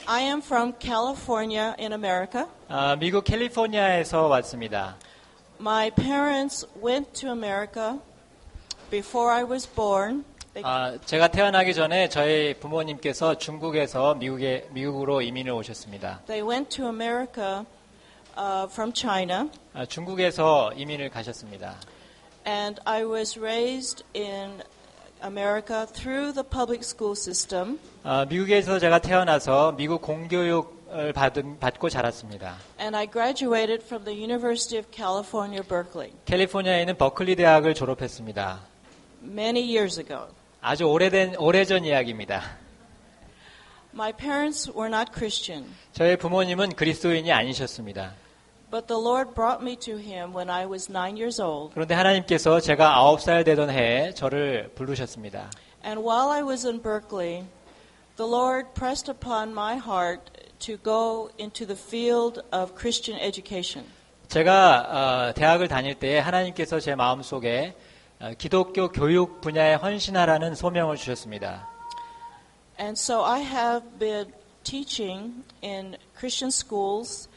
I am from California in America. 미국 캘리포니아에서 왔습니다. My parents went to America before I was born. 제가 태어나기 전에 저희 부모님께서 중국에서 미국으로 이민을 오셨습니다. They went to America from China. 중국에서 이민을 가셨습니다. And I was raised in America through the public school system. 미국에서 제가 태어나서 미국 공교육을 받고 자랐습니다. And I graduated from the University of California, Berkeley. 캘리포니아에 있는 버클리 대학을 졸업했습니다. Many years ago. 아주 오래전 이야기입니다. My parents were not Christian. 저희 부모님은 그리스도인이 아니셨습니다. But the Lord brought me to Him when I was 9 years old. 그런데 하나님께서 제가 9살 되던 해에 저를 부르셨습니다. And while I was in Berkeley, the Lord pressed upon my heart to go into the field of Christian education. 제가 대학을 다닐 때 하나님께서 제 마음속에 기독교 교육 분야에 헌신하라는 소명을 주셨습니다. And so I have been teaching in Christian schools,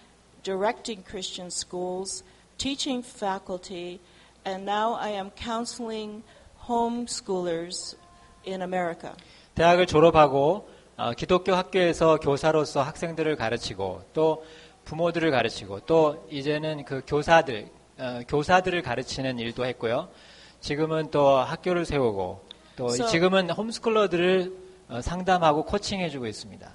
directing Christian schools, teaching faculty, and now I am counseling homeschoolers in America. 대학을 졸업하고 기독교 학교에서 교사로서 학생들을 가르치고 또 부모들을 가르치고 또 이제는 그 교사들을 가르치는 일도 했고요. 지금은 또 학교를 세우고 또 지금은 홈스쿨러들을 상담하고 코칭해주고 있습니다.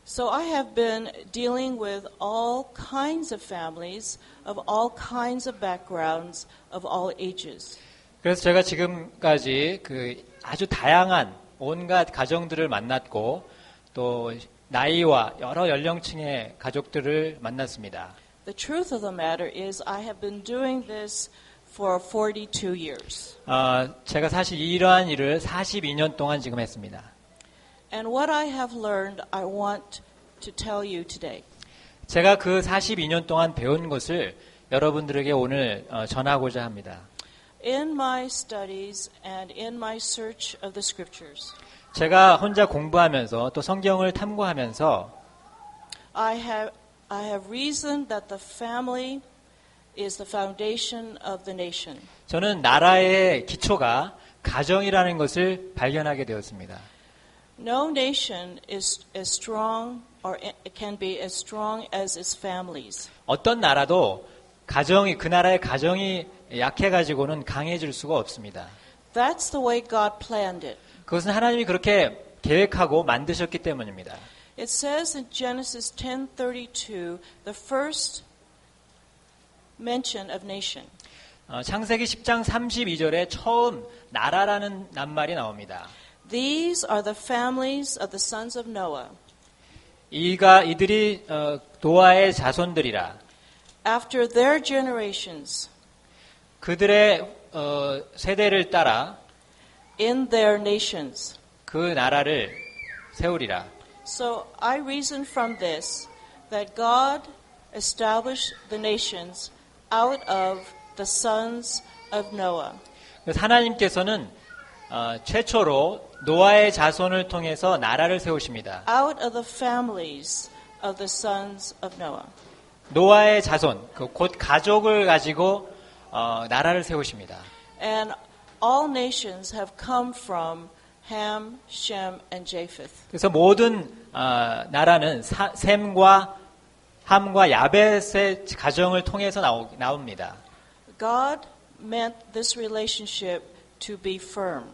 So I have been dealing with all kinds of families of all kinds of backgrounds of all ages. 그래서 제가 지금까지 그 아주 다양한 온갖 가정들을 만났고 또 나이와 여러 연령층의 가족들을 만났습니다. The truth of the matter is I have been doing this for 42 years. 제가 사실 이러한 일을 42년 동안 지금 했습니다. And what I have learned, I want to tell you today. 제가 그 42년 동안 배운 것을 여러분들에게 오늘 전하고자 합니다. In my studies and in my search of the scriptures, 제가 혼자 공부하면서 또 성경을 탐구하면서 I have reasoned that the family is the foundation of the nation. 저는 나라의 기초가 가정이라는 것을 발견하게 되었습니다. No nation is as strong or it can be as strong as its families. 어떤 나라도 그 나라의 가정이 약해가지고는 강해질 수가 없습니다. That's the way God planned it. 그것은 하나님이 그렇게 계획하고 만드셨기 때문입니다. It says in Genesis 10:32, the first mention of nation. 창세기 10장 32절에 처음 나라라는 낱말이 나옵니다. These are the families of the sons of Noah. 이들이 노아의 자손들이라. After their generations. 그들의 세대를 따라 in their nations. 그 나라를 세우리라. So I reason from this that God established the nations out of the sons of Noah. 그래서 하나님께서는 최초로 노아의 자손을 통해서 나라를 세우십니다. Out of the families of the sons of Noah. 노아의 자손, 곧 가족을 가지고 나라를 세우십니다. And all nations have come from Ham, Shem, and Japheth. 그래서 모든 나라는 셈과 함과 야벳의 가정을 통해서 나옵니다. God meant this relationship to be firm.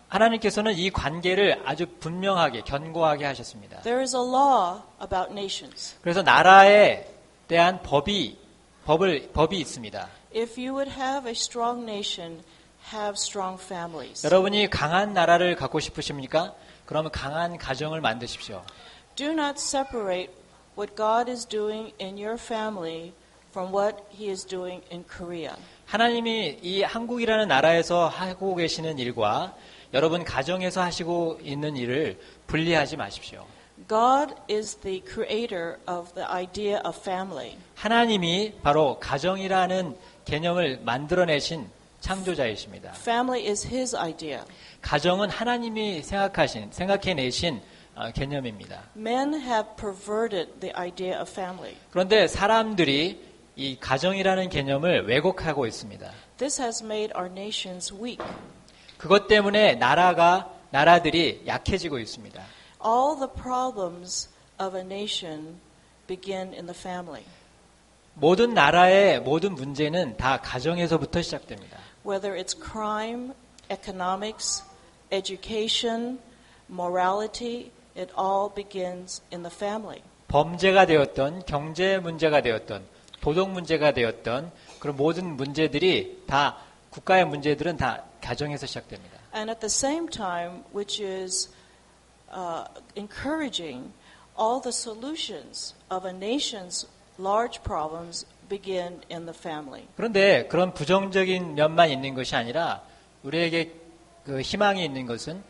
하나님께서는 이 관계를 아주 분명하게 견고하게 하셨습니다. There is a law about nations. 그래서 나라에 대한 법이 있습니다. If you would have a strong nation, have strong families. 여러분이 강한 나라를 갖고 싶으십니까? 그러면 강한 가정을 만드십시오. Do not separate what God is doing in your family from what He is doing in Korea. 하나님이 이 한국이라는 나라에서 하고 계시는 일과 여러분 가정에서 하시고 있는 일을 분리하지 마십시오. God is the creator of the idea of family. 하나님이 바로 가정이라는 개념을 만들어내신 창조자이십니다. Family is His idea. 가정은 하나님이 생각해내신 개념입니다. Men have perverted the idea of family. 그런데 사람들이 이 가정이라는 개념을 왜곡하고 있습니다. This has made our nations weak. 그것 때문에 나라들이 약해지고 있습니다. All the problems of a nation begin in the family. 모든 나라의 모든 문제는 다 가정에서부터 시작됩니다. Whether it's crime, economics, education, morality, it all begins in the family. 범죄가 되었던, 경제 문제가 되었던, 도덕 문제가 되었던 그런 모든 문제들이 다 국가의 문제들은 다 가정에서 시작됩니다. And at the same time, which is encouraging, all the solutions of a nation's large problems begin in the family. 그런데 그런 부정적인 면만 있는 것이 아니라 우리에게 그 희망이 있는 것은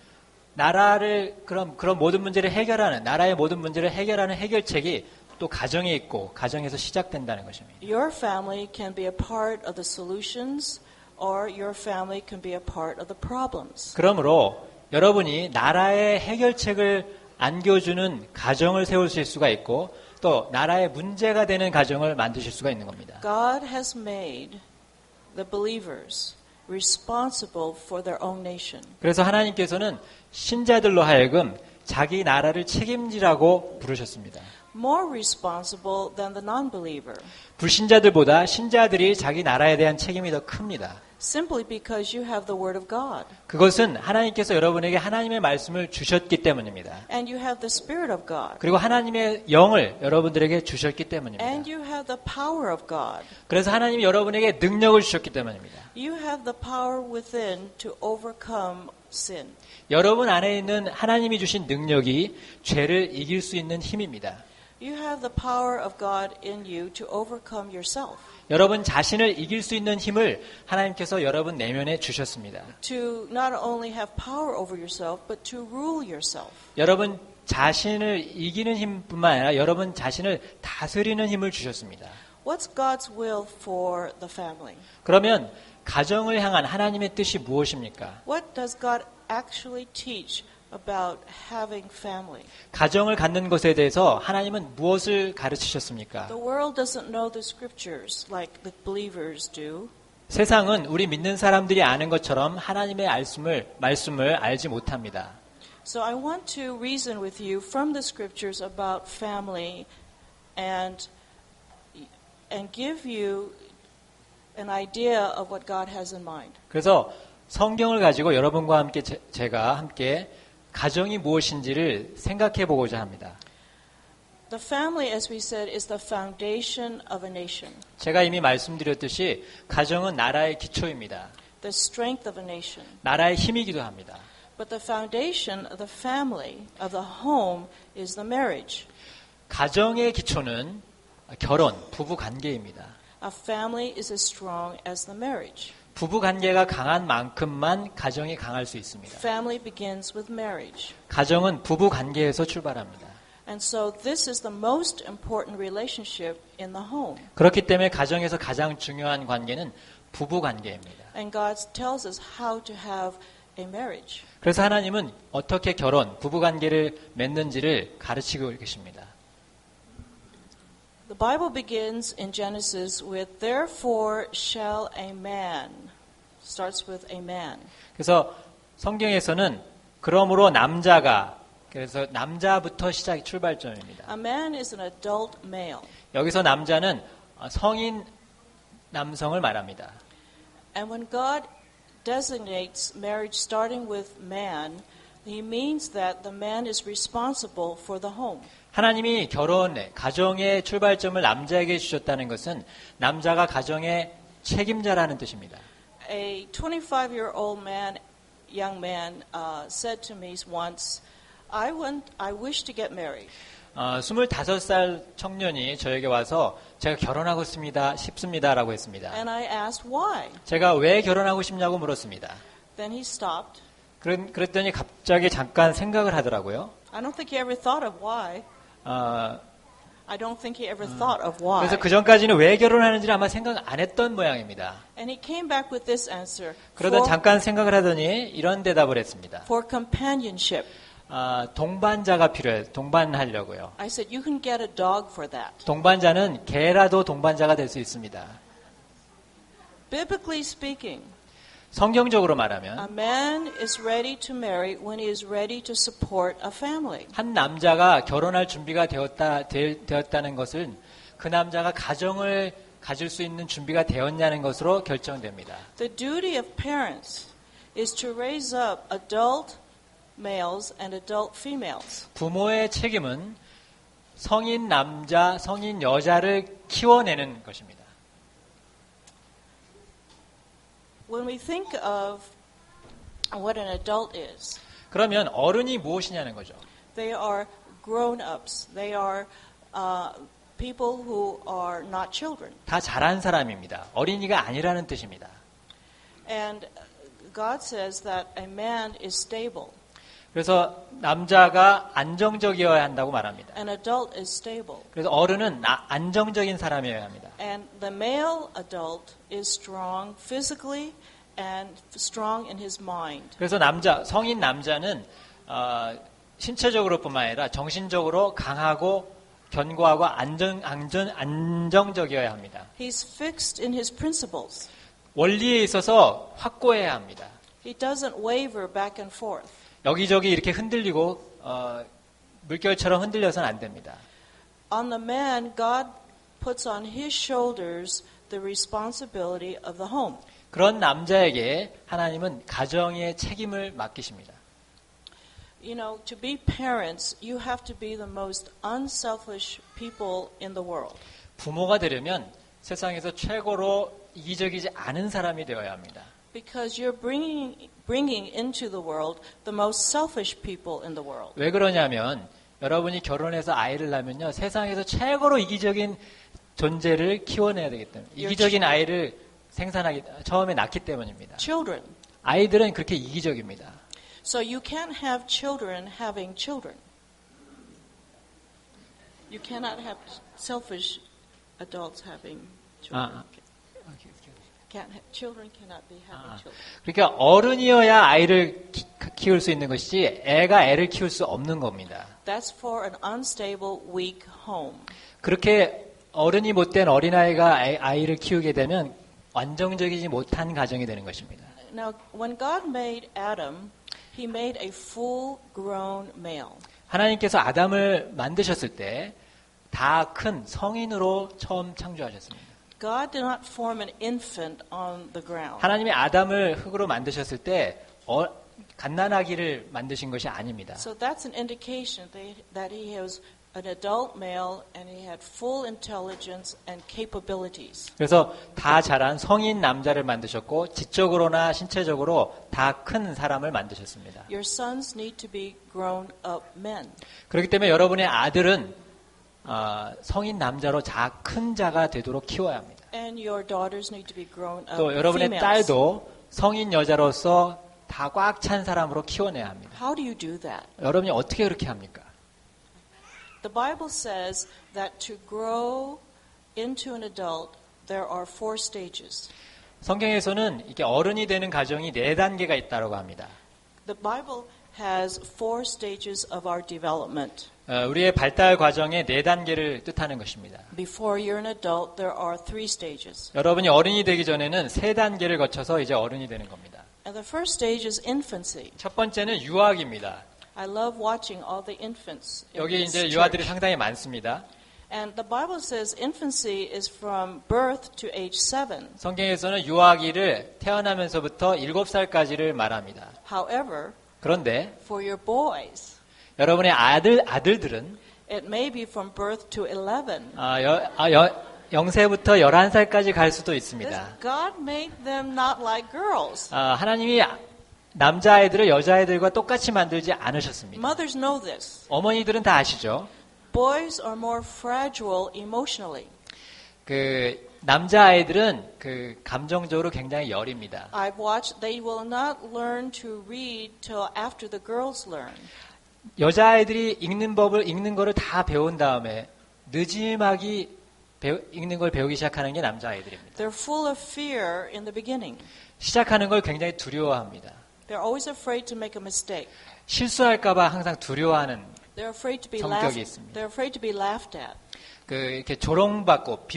나라를 그런 모든 문제를 해결하는 나라의 모든 문제를 해결하는 해결책이 또 가정에 있고 가정에서 시작된다는 것입니다. Your family can be a part of the solutions, or your family can be a part of the problems. 그러므로 여러분이 나라의 해결책을 안겨주는 가정을 세우실 수가 있고 또 나라의 문제가 되는 가정을 만드실 수가 있는 겁니다. God has made the believers responsible for their own nation. 그래서 하나님께서는 신자들로 하여금 자기 나라를 책임지라고 부르셨습니다. More responsible than the non-believer. 불신자들보다 신자들이 자기 나라에 대한 책임이 더 큽니다. Simply because you have the Word of God. 그것은 하나님께서 여러분에게 하나님의 말씀을 주셨기 때문입니다. And you have the Spirit of God. 그리고 하나님의 영을 여러분들에게 주셨기 때문입니다. And you have the power of God. 그래서 하나님이 여러분에게 능력을 주셨기 때문입니다. You have the power within to overcome sin. 여러분 안에 있는 하나님이 주신 능력이 죄를 이길 수 있는 힘입니다. You have the power of God in you to overcome yourself. 여러분 자신을 이길 수 있는 힘을 하나님께서 여러분 내면에 주셨습니다. To not only have power over yourself, but to rule yourself. 여러분 자신을 이기는 힘뿐만 아니라 여러분 자신을 다스리는 힘을 주셨습니다. What's God's will for the family? 그러면 가정을 향한 하나님의 뜻이 무엇입니까? What does God actually teach about having family? 가정을 갖는 것에 대해서 하나님은 무엇을 가르치셨습니까? The world doesn't know the scriptures like the believers do. 세상은 우리 믿는 사람들이 아는 것처럼 하나님의 말씀을 알지 못합니다. So I want to reason with you from the scriptures about family and give you an idea of what God has in mind. 그래서 성경을 가지고 여러분과 함께 제가 함께 가정이 무엇인지를 생각해 보고자 합니다. The family, as we said, is the foundation of a nation. 제가 이미 말씀드렸듯이 가정은 나라의 기초입니다. The strength of a nation. 나라의 힘이기도 합니다. But the foundation of the family, of the home, is the marriage. 가정의 기초는 결혼, 부부 관계입니다. A family is as strong as the marriage. 부부 관계가 강한 만큼만 가정이 강할 수 있습니다. Family begins with marriage. 가정은 부부 관계에서 출발합니다. And so this is the most important relationship in the home. 그렇기 때문에 가정에서 가장 중요한 관계는 부부 관계입니다. And God tells us how to have a marriage. 그래서 하나님은 어떻게 결혼, 부부 관계를 맺는지를 가르치고 계십니다. The Bible begins in Genesis with therefore shall a man. Starts with a man. 그래서 성경에서는 그러므로 남자가 그래서 남자부터 시작이 출발점입니다. A man is an adult male. 여기서 남자는 성인 남성을 말합니다. And when God designates marriage starting with man, he means that the man is responsible for the home. 하나님이 가정의 출발점을 남자에게 주셨다는 것은 남자가 가정의 책임자라는 뜻입니다. A 25-year-old young man, said to me once, I wish to get married. 25살 청년이 저에게 와서 제가 결혼하고 싶습니다라고 했습니다. And I asked why. 제가 왜 결혼하고 싶냐고 물었습니다. Then he stopped. 그랬더니 갑자기 잠깐 생각을 하더라고요. I don't think he ever thought of why. I don't think he ever thought of why. 그래서 그 전까지는 왜 결혼하는지를 아마 생각 안 했던 모양입니다. And he came back with this answer. 그러다 잠깐 생각을 하더니 이런 대답을 했습니다. For companionship. 동반자가 필요해요. 동반하려고요. I said, you can get a dog for that. 동반자는 개라도 동반자가 될 수 있습니다. Biblically speaking, 성경적으로 a 말하면 man is ready to marry when he is ready to support a family. 한 남자가 결혼할 준비가 되었다는 것은 그 남자가 가정을 가질 수 있는 준비가 되었냐는 것으로 결정됩니다. The duty of parents is to raise up adult males and adult females. 부모의 책임은 성인 남자, 성인 여자를 키워내는 것입니다. When we think of what an adult is, 그러면 어른이 무엇이냐는 거죠. they are grown-ups. They are people who are not children. 다 자란 사람입니다. 어린이가 아니라는 뜻입니다. And God says that a man is stable. 그래서 남자가 안정적이어야 한다고 말합니다. An adult is stable. 그래서 어른은 안정적인 사람이어야 합니다. And the male adult is strong physically and strong in his mind. 그래서 성인 남자는 신체적으로뿐만 아니라 정신적으로 강하고 견고하고 안정적이어야 합니다. He's fixed in his principles. 원리에 있어서 확고해야 합니다. He doesn't waver back and forth. 여기저기 이렇게 흔들리고 물결처럼 흔들려서는 안 됩니다. On the man, God puts on his shoulders the responsibility of the home. 그런 남자에게 하나님은 가정의 책임을 맡기십니다. You know, to be parents, you have to be the most unselfish people in the world. 부모가 되려면 세상에서 최고로 이기적이지 않은 사람이 되어야 합니다. Because you're bringing into the world the most selfish people in the world. 왜 그러냐면 여러분이 결혼해서 아이를 낳으면요. 세상에서 최고로 이기적인 존재를 키워내야 되기 때문에 이기적인 아이를 처음에 낳기 때문입니다. Children. 아이들은 그렇게 이기적입니다. So you can't have children having children. You cannot have selfish adults having children. Children cannot be having children. 그러니까 어른이어야 아이를 키울 수 있는 것이지 애가 애를 키울 수 없는 겁니다. That's for an unstable, weak home. 그렇게 어른이 못된 어린아이가 아이를 키우게 되면 완전적이지 못한 가정이 되는 것입니다. Now, when God made Adam, He made a full-grown male. 하나님께서 아담을 만드셨을 때 다 큰 성인으로 처음 창조하셨습니다. God did not form an infant on the ground. 하나님이 아담을 흙으로 만드셨을 때 갓난아기를 만드신 것이 아닙니다. So that's an indication that He was an adult male and he had full intelligence and capabilities. 그래서 다 자란 성인 남자를 만드셨고 지적으로나 신체적으로 다 큰 사람을 만드셨습니다. Your sons need to be grown up men. 그렇기 때문에 여러분의 아들은 성인 남자로 큰 자가 되도록 키워야 합니다. And your daughters need to be grown up 또 여러분의 females. 딸도 성인 여자로서 다 꽉 찬 사람으로 키워내야 합니다. How do you do that? 여러분이 어떻게 그렇게 합니까? The Bible says that to grow into an adult, there are 4 stages. 성경에서는 이게 어른이 되는 과정이 4단계가 있다고 합니다. The Bible has 4 stages of our development. 우리의 발달 과정의 4단계를 뜻하는 것입니다. Before you're an adult, there are 3 stages. 여러분이 어른이 되기 전에는 3단계를 거쳐서 이제 어른이 되는 겁니다. And the first stage is infancy. 첫 번째는 유아기입니다. I love watching all the infants. in 여기 this 이제 church. 유아들이 상당히 많습니다. And the Bible says infancy is from birth to age 7. 성경에서는 유아기를 태어나면서부터 7살까지를 말합니다. However, 그런데 for your boys, 여러분의 아들들은 it may be from birth to 11. 0세부터 11살까지 갈 수도 This, 있습니다. God made them not like girls. 하나님이 남자아이들을 여자아이들과 똑같이 만들지 않으셨습니다. Mothers know this. 어머니들은 다 아시죠? Boys are more fragile emotionally. 남자아이들은 감정적으로 굉장히 여립니다. I've watched, they will not learn to read till after the girls learn. 여자아이들이 읽는 거를 다 배운 다음에 늦지막이 읽는 걸 배우기 시작하는 게 남자아이들입니다. They're full of fear in the beginning. 시작하는 걸 굉장히 두려워합니다. They're always afraid to make a mistake. 실수할까봐 항상 두려워하는 They're afraid to be 성격이 있습니다. They're afraid to be laughed at. 이렇게 조롱받고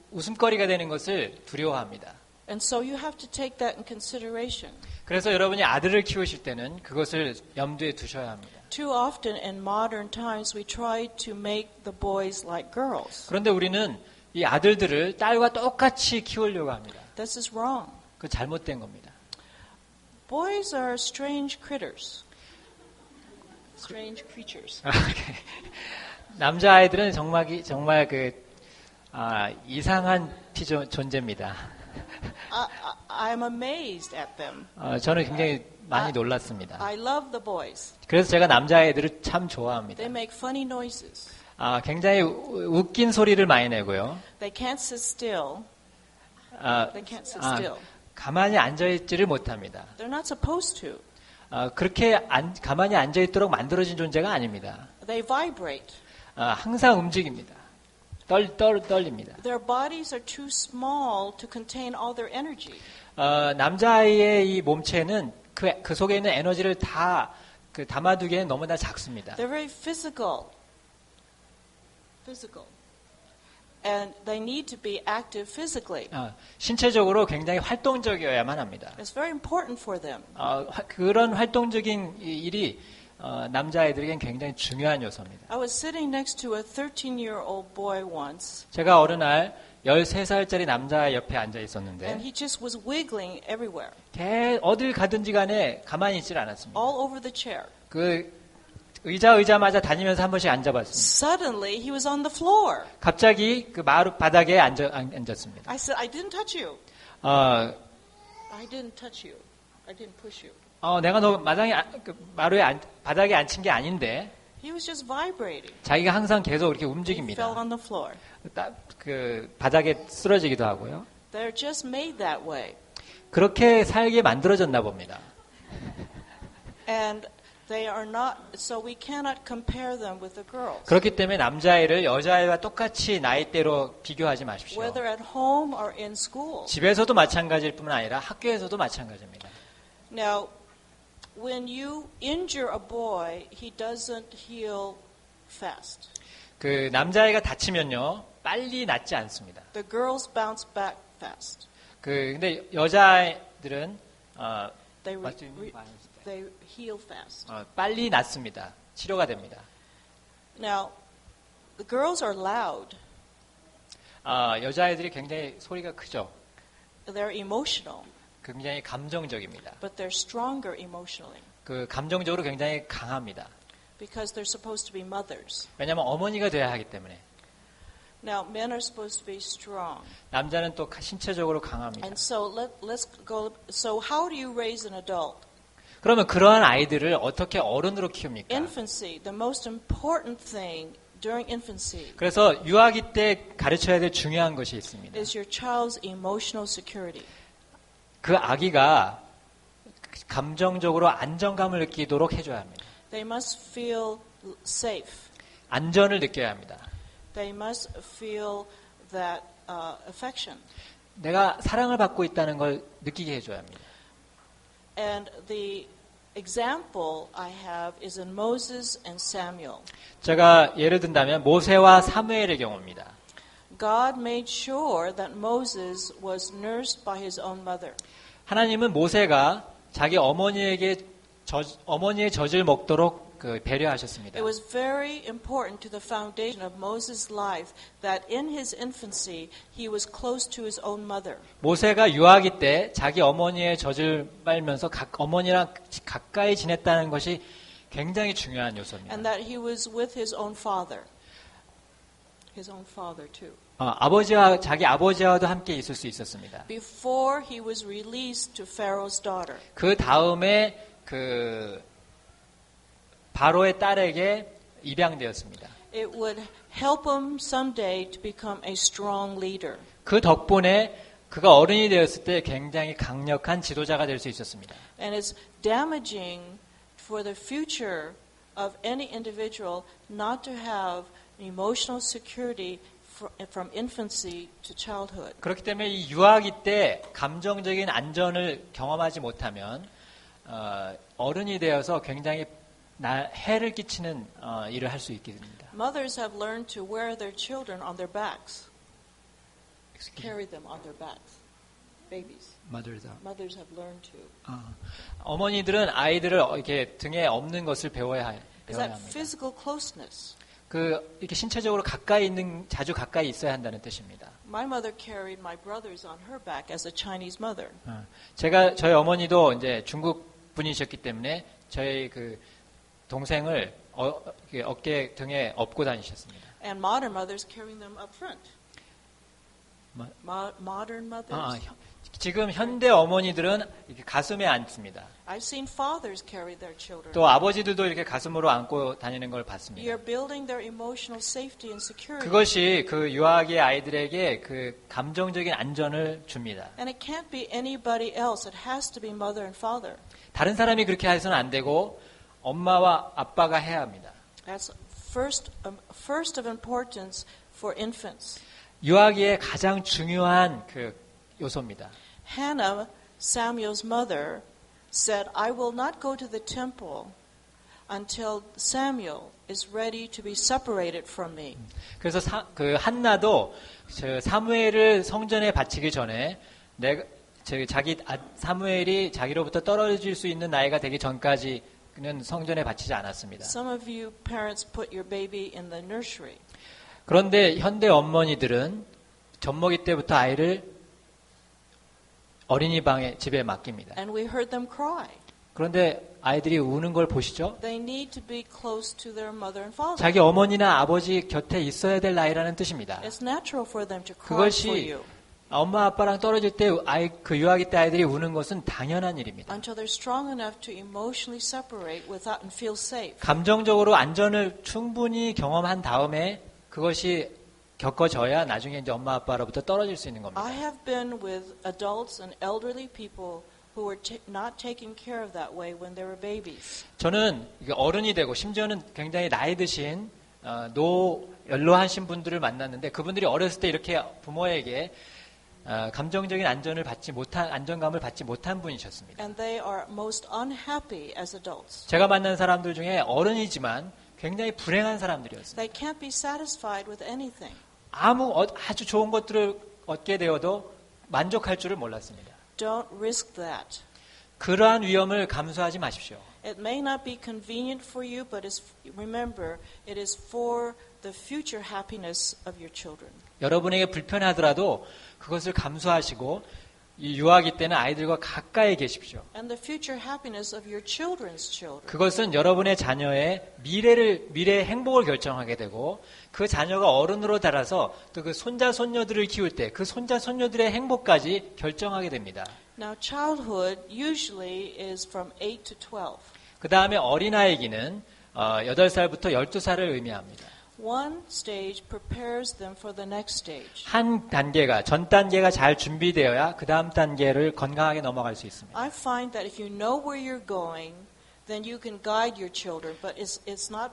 웃음거리가 되는 것을 두려워합니다. And so you have to take that in consideration. 그래서 여러분이 아들을 키우실 때는 그것을 염두에 두셔야 합니다. Too often in modern times we try to make the boys like girls. 그런데 우리는 이 아들들을 딸과 똑같이 키우려고 합니다. This is wrong. 그 잘못된 겁니다. Boys are strange critters. Strange creatures. 남자아이들은 정말 이상한 존재입니다. I'm amazed at them. 저는 굉장히 많이 놀랐습니다. I love the boys. 그래서 제가 남자아이들을 참 좋아합니다. They make funny noises. 굉장히 웃긴 소리를 많이 내고요. They can't sit still. They can't sit still. 가만히 앉아있지를 못합니다. They're not supposed to. 그렇게 가만히 앉아있도록 만들어진 존재가 아닙니다. They vibrate. 항상 움직입니다. 떨립니다. Their bodies are too small to contain all their energy. 남자아이의 이 몸체는 그 속에 있는 에너지를 다 담아두기에는 너무나 작습니다. They're very physical. And they need to be active physically. 신체적으로 굉장히 활동적이어야만 합니다. It's very important for them. 그런 활동적인 일이 남자아이들에겐 굉장히 중요한 요소입니다. I was sitting next to a 13-year-old boy once. 제가 어느 날 13살짜리 남자 옆에 앉아 있었는데 And he just was wiggling everywhere. 어딜 가든지 간에 가만히 있질 않았습니다. All over the chair. 의자마자 다니면서 한 번씩 앉아봤습니다. Suddenly he was on the floor. 갑자기 바닥에 앉았습니다. I said, I didn't touch you. I didn't touch you. I didn't push you. 내가 너 바닥에 앉힌 게 아닌데. He was just vibrating. 자기가 항상 계속 이렇게 He 움직입니다. fell on the floor. 바닥에 쓰러지기도 하고요. They're just made that way. 그렇게 살게 만들어졌나 봅니다. And they are not, so we cannot compare them with the girls. 그렇기 때문에 남자아이를 여자아이와 똑같이 나이대로 비교하지 마십시오. Whether at home or in school. 집에서도 마찬가지일 뿐만 아니라 학교에서도 마찬가지입니다. Now, when you injure a boy, he doesn't heal fast. 남자아이가 다치면요, 빨리 낫지 않습니다. The girls bounce back fast. 근데 여자아이들은, They heal fast. 빨리 낫습니다. 치료가 됩니다. Now, the girls are loud. 여자아이들이 굉장히 소리가 크죠. They're emotional. 굉장히 감정적입니다. But they're stronger emotionally. 감정적으로 굉장히 강합니다. Because they're supposed to be mothers. 왜냐하면 어머니가 돼야 하기 때문에. Now, men are supposed to be strong. 남자는 또 신체적으로 강합니다. And so let's go. So how do you raise an adult? 그러면 그러한 아이들을 어떻게 어른으로 키웁니까? Infancy, the most important thing during infancy. 그래서 유아기 때 가르쳐야 될 중요한 것이 있습니다. Is your child's emotional security. 그 아기가 감정적으로 안정감을 느끼도록 해줘야 합니다. They must feel safe. 안전을 느껴야 합니다. They must feel that affection. 내가 사랑을 받고 있다는 걸 느끼게 해줘야 합니다. And the example I have is in Moses and Samuel. 제가 예를 든다면 모세와 사무엘의 경우입니다. God made sure that Moses was nursed by his own mother. 하나님은 모세가 자기 어머니의 젖을 먹도록 배려하셨습니다. It was very important to the foundation of Moses' life that in his infancy he was close to his own mother. 모세가 유아기 때 자기 어머니의 젖을 빨면서 어머니랑 가까이 지냈다는 것이 굉장히 중요한 요소입니다. And that he was with his own father. His own father too. 자기 아버지와도 함께 있을 수 있었습니다. Before he was released to Pharaoh's daughter. 그 다음에 바로의 딸에게 입양되었습니다. It would help him someday to become a strong leader. 그 덕분에 그가 어른이 되었을 때 굉장히 강력한 지도자가 될 수 있었습니다. And it's damaging for the future of any individual not to have emotional security from infancy to childhood. 그렇기 때문에 이 유아기 때 감정적인 안전을 경험하지 못하면 어른이 되어서 굉장히 해를 끼치는 일을 할 수 있게 됩니다. Mothers have learned to wear their children on their backs, carry them on their backs. Babies. Mothers have learned to. 어머니들은 아이들을 이렇게 등에 업는 것을 배워야 Is 합니다. that physical closeness? 이렇게 신체적으로 자주 가까이 있어야 한다는 뜻입니다. My mother carried my brothers on her back as a Chinese mother. 저희 어머니도 이제 중국 분이셨기 때문에 저희 그 동생을 어깨 등에 업고 다니셨습니다. And modern mothers carrying them up front. Modern mothers. 지금 현대 어머니들은 이렇게 가슴에 안습니다. I've seen fathers carry their children. 또 아버지들도 이렇게 가슴으로 안고 다니는 걸 봤습니다. You're building their emotional safety and security. 그것이 그 유아기의 아이들에게 그 감정적인 안전을 줍니다. And it can't be anybody else. It has to be mother and father. 다른 사람이 그렇게 해서는 안 되고 엄마와 아빠가 해야 합니다. That's first of importance for infants. 유아기의 가장 중요한 그 요소입니다. Hannah, Samuel's mother, said, I will not go to the temple until Samuel is ready to be separated from me. 그래서 그 한나도 사무엘을 성전에 바치기 전에 사무엘이 자기로부터 떨어질 수 있는 나이가 되기 전까지는 성전에 바치지 않았습니다. Some of you parents put your baby in the nursery. 그런데 현대 어머니들은 젖먹이 때부터 아이를 어린이방에 집에 맡깁니다. And we heard them cry. 그런데 아이들이 우는 걸 보시죠? They need to be close to their mother and father. 자기 어머니나 아버지 곁에 있어야 될 나이라는 뜻입니다. It's natural for them to cry 그것이 for you. 엄마 아빠랑 떨어질 때 그 유아기 때 아이들이 우는 것은 당연한 일입니다. Until they're strong enough to emotionally separate without and feel safe. 감정적으로 안전을 충분히 경험한 다음에 그것이 겪어져야 나중에 이제 엄마 아빠로부터 떨어질 수 있는 겁니다. I have been with adults and elderly people who were not taken care of that way when they were babies. 저는 어른이 되고 심지어는 굉장히 나이 드신 연로하신 분들을 만났는데 그분들이 어렸을 때 이렇게 부모에게 감정적인 안정감을 받지 못한 분이셨습니다. And they are most unhappy as adults. 제가 만난 사람들 중에 어른이지만 굉장히 불행한 사람들이었습니다. They can't be satisfied with anything. 아주 좋은 것들을 얻게 되어도 만족할 줄을 몰랐습니다. Don't risk that. 그러한 위험을 감수하지 마십시오. It may not be convenient for you, but remember, it is for the future happiness of your children. 여러분에게 불편하더라도 그것을 감수하시고 이 유아기 때는 아이들과 가까이 계십시오. And the future happiness of your children's children. 그것은 여러분의 자녀의 미래의 행복을 결정하게 되고 그 자녀가 어른으로 자라서 또 그 손자 손녀들을 키울 때 그 손자 손녀들의 행복까지 결정하게 됩니다. Now, childhood usually is from 8 to 12. 그 다음에 어린아이기는 8살부터 12살을 의미합니다. One stage prepares them for the next stage. 전 단계가 잘 준비되어야 그 다음 단계를 건강하게 넘어갈 수 있습니다. I find that if you know where you're going, then you can guide your children, but it's not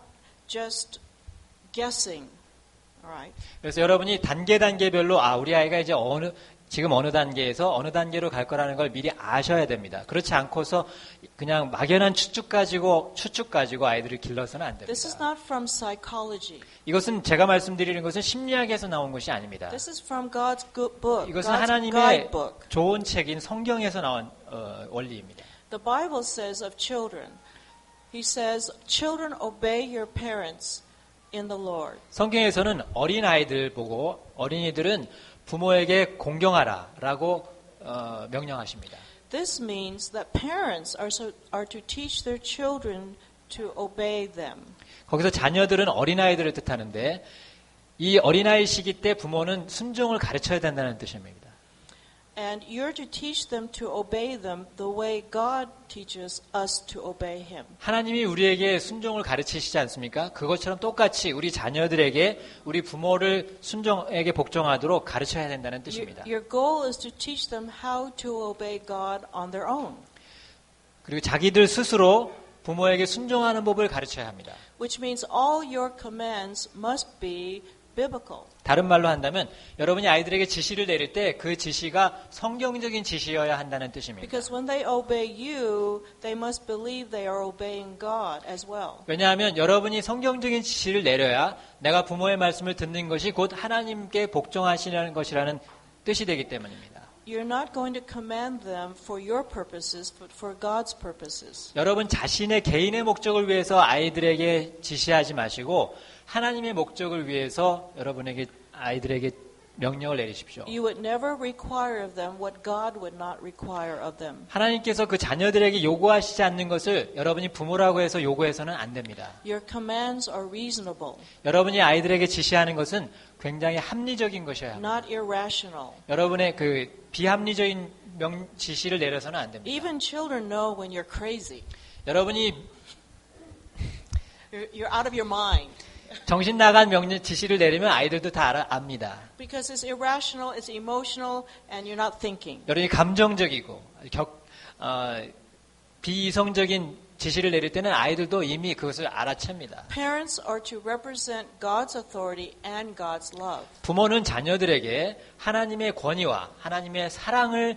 just guessing. All right? 그래서 여러분이 단계별로 우리 아이가 이제 지금 어느 단계에서 어느 단계로 갈 거라는 걸 미리 아셔야 됩니다. 그렇지 않고서 그냥 막연한 추측 가지고 아이들을 길러서는 안 됩니다. This is not from psychology. 이것은 제가 말씀드리는 것은 심리학에서 나온 것이 아닙니다. This is from God's good book. 이것은 God's 하나님의 guidebook. 좋은 책인 성경에서 나온 원리입니다. The Bible says of children, He says, "Children obey your parents in the Lord." 성경에서는 어린이들은 부모에게 공경하라라고 명령하십니다. This means that parents are to teach their children to obey them. 거기서 자녀들은 어린아이들을 뜻하는데 이 어린아이 시기 때 부모는 순종을 가르쳐야 된다는 뜻입니다. And you're to teach them to obey them the way God teaches us to obey Him. 하나님이 우리에게 순종을 가르치시지 않습니까? 그것처럼 똑같이 우리 자녀들에게 우리 부모를 순종에게 복종하도록 가르쳐야 된다는 뜻입니다. Your goal is to teach them how to obey God on their own. 그리고 자기들 스스로 부모에게 순종하는 법을 가르쳐야 합니다. Which means all your commands must be biblical. 다른 말로 한다면 여러분이 아이들에게 지시를 내릴 때 그 지시가 성경적인 지시여야 한다는 뜻입니다. Because when they obey you, they must believe they are obeying God as well. 왜냐하면 여러분이 성경적인 지시를 내려야 내가 부모의 말씀을 듣는 것이 곧 하나님께 복종하시는 것이라는 뜻이 되기 때문입니다. You're not going to command them for your purposes, but for God's purposes. 여러분 자신의 개인의 목적을 위해서 아이들에게 지시하지 마시고 하나님의 목적을 위해서 여러분에게 아이들에게 명령을 내리십시오. You would never require of them what God would not require of them. 하나님께서 그 자녀들에게 요구하시지 않는 것을 여러분이 부모라고 해서 요구해서는 안 됩니다. Your commands are reasonable, 여러분이 아이들에게 지시하는 것은 굉장히 합리적인 것이어야 합니다. not irrational. 여러분의 그 비합리적인 지시를 내려서는 안 됩니다. Even children know when you're crazy. 여러분이 You're out of your mind. 정신 나간 지시를 내리면 아이들도 다 압니다. Because it's irrational, it's emotional, and you're not thinking. 여러분이 감정적이고 비이성적인 지시를 내릴 때는 아이들도 이미 그것을 알아챕니다. Parents are to represent God's authority and God's love. 부모는 자녀들에게 하나님의 권위와 하나님의 사랑을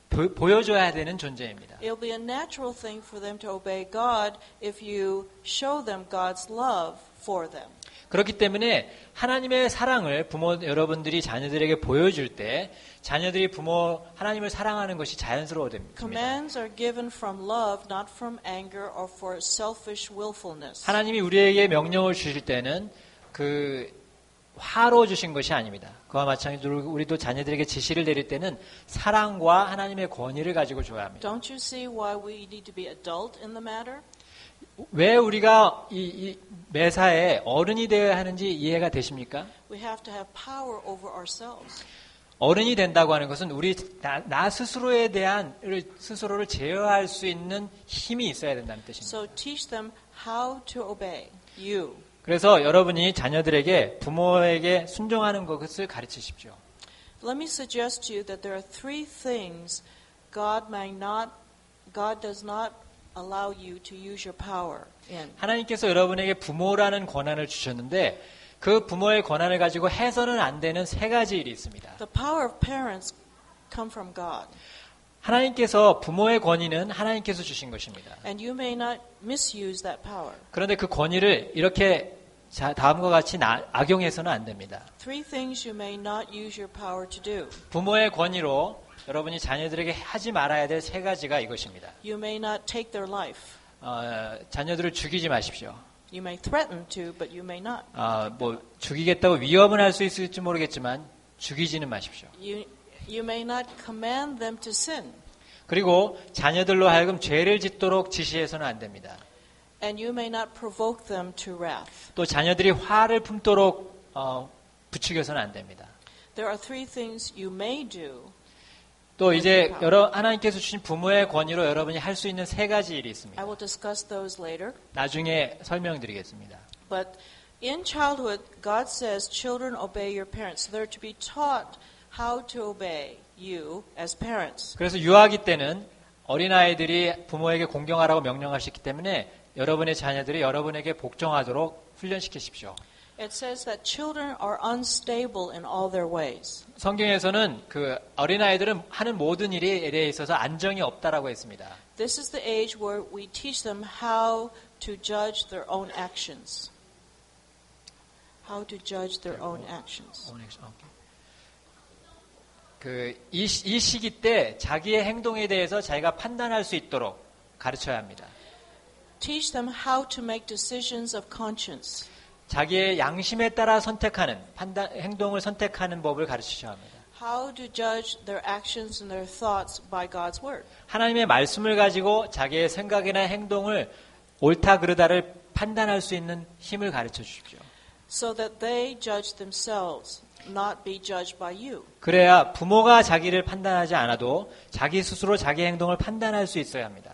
보여줘야 되는 존재입니다. It'll be a natural thing for them to obey God if you show them God's love for them. 그렇기 때문에 하나님의 사랑을 부모 여러분들이 자녀들에게 보여줄 때 자녀들이 하나님을 사랑하는 것이 자연스러워집니다. Commands are given from love, not from anger or for selfish willfulness. 하나님이 우리에게 명령을 주실 때는 그 화로 주신 것이 아닙니다. 그와 마찬가지로 우리도 자녀들에게 지시를 내릴 때는 사랑과 하나님의 권위를 가지고 줘야 합니다. Don't you see why we need to be adult in the matter? 왜 우리가 이 매사에 어른이 되어야 하는지 이해가 되십니까? We have to have power over ourselves. 어른이 된다고 하는 것은 우리 나 스스로에 대한 스스로를 제어할 수 있는 힘이 있어야 된다는 뜻입니다. So teach them how to obey you. 그래서 여러분이 자녀들에게 부모에게 순종하는 것을 가르치십시오. Let me suggest to you that there are three things God does not allow you to use your power in. 하나님께서 여러분에게 부모라는 권한을 주셨는데 그 부모의 권한을 가지고 해서는 안 되는 세 가지 일이 있습니다. The power of parents come from God. 하나님께서 부모의 권위는 하나님께서 주신 것입니다. And you may not misuse that power. 그런데 그 권위를 이렇게 다음과 같이 악용해서는 안 됩니다. Three things you may not use your power to do. 부모의 권위로 여러분이 자녀들에게 하지 말아야 될 세 가지가 이것입니다. You may not take their life. 자녀들을 죽이지 마십시오. You may threaten to, but you may not. 죽이겠다고 위협은 할 수 있을지 모르겠지만 죽이지는 마십시오. You may not command them to sin. 그리고 자녀들로 하여금 죄를 짓도록 지시해서는 안 됩니다. And you may not provoke them to wrath. 또 자녀들이 화를 품도록 부추겨서는 안 됩니다. There are three things you may do. 또 이제 하나님께서 주신 부모의 권위로 여러분이 할 수 있는 세 가지 일이 있습니다. I will discuss those later. 나중에 설명드리겠습니다. But in childhood, God says children obey your parents. They're to be taught how to obey you as parents. 그래서 유아기 때는 어린아이들이 부모에게 공경하라고 명령하셨기 때문에 여러분의 자녀들이 여러분에게 복종하도록 훈련시키십시오. It says that children are unstable in all their ways. 성경에서는 그 어린아이들은 하는 모든 일에 있어서 안정이 없다라고 했습니다. This is the age where we teach them how to judge their own actions. How to judge their own actions. 이 시기 때 자기의 행동에 대해서 자기가 판단할 수 있도록 가르쳐야 합니다. Teach them how to make decisions of conscience. 자기의 양심에 따라 행동을 선택하는 법을 가르치셔야 합니다. How to judge their actions and their thoughts by God's word. 하나님의 말씀을 가지고 자기의 생각이나 행동을 옳다 그르다를 판단할 수 있는 힘을 가르쳐 주십시오. So that they judge themselves, not be judged by you. 그래야 부모가 자기를 판단하지 않아도 자기 스스로 자기 행동을 판단할 수 있어야 합니다.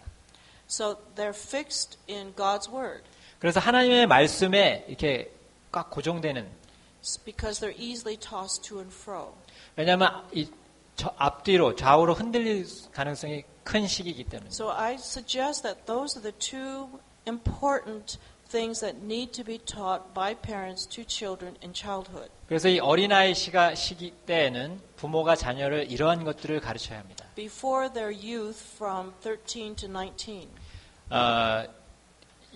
So they're fixed in God's word. 그래서 하나님의 말씀에 이렇게 꽉 고정되는. Because they're easily tossed to and fro. 왜냐하면 앞뒤로 좌우로 흔들릴 가능성이 큰 시기이기 때문에. So I suggest that those are the two important things that need to be taught by parents to children in childhood. 그래서 이 어린아이 시기 때에는 부모가 자녀를 이러한 것들을 가르쳐야 합니다. Before their youth from 13 to 19.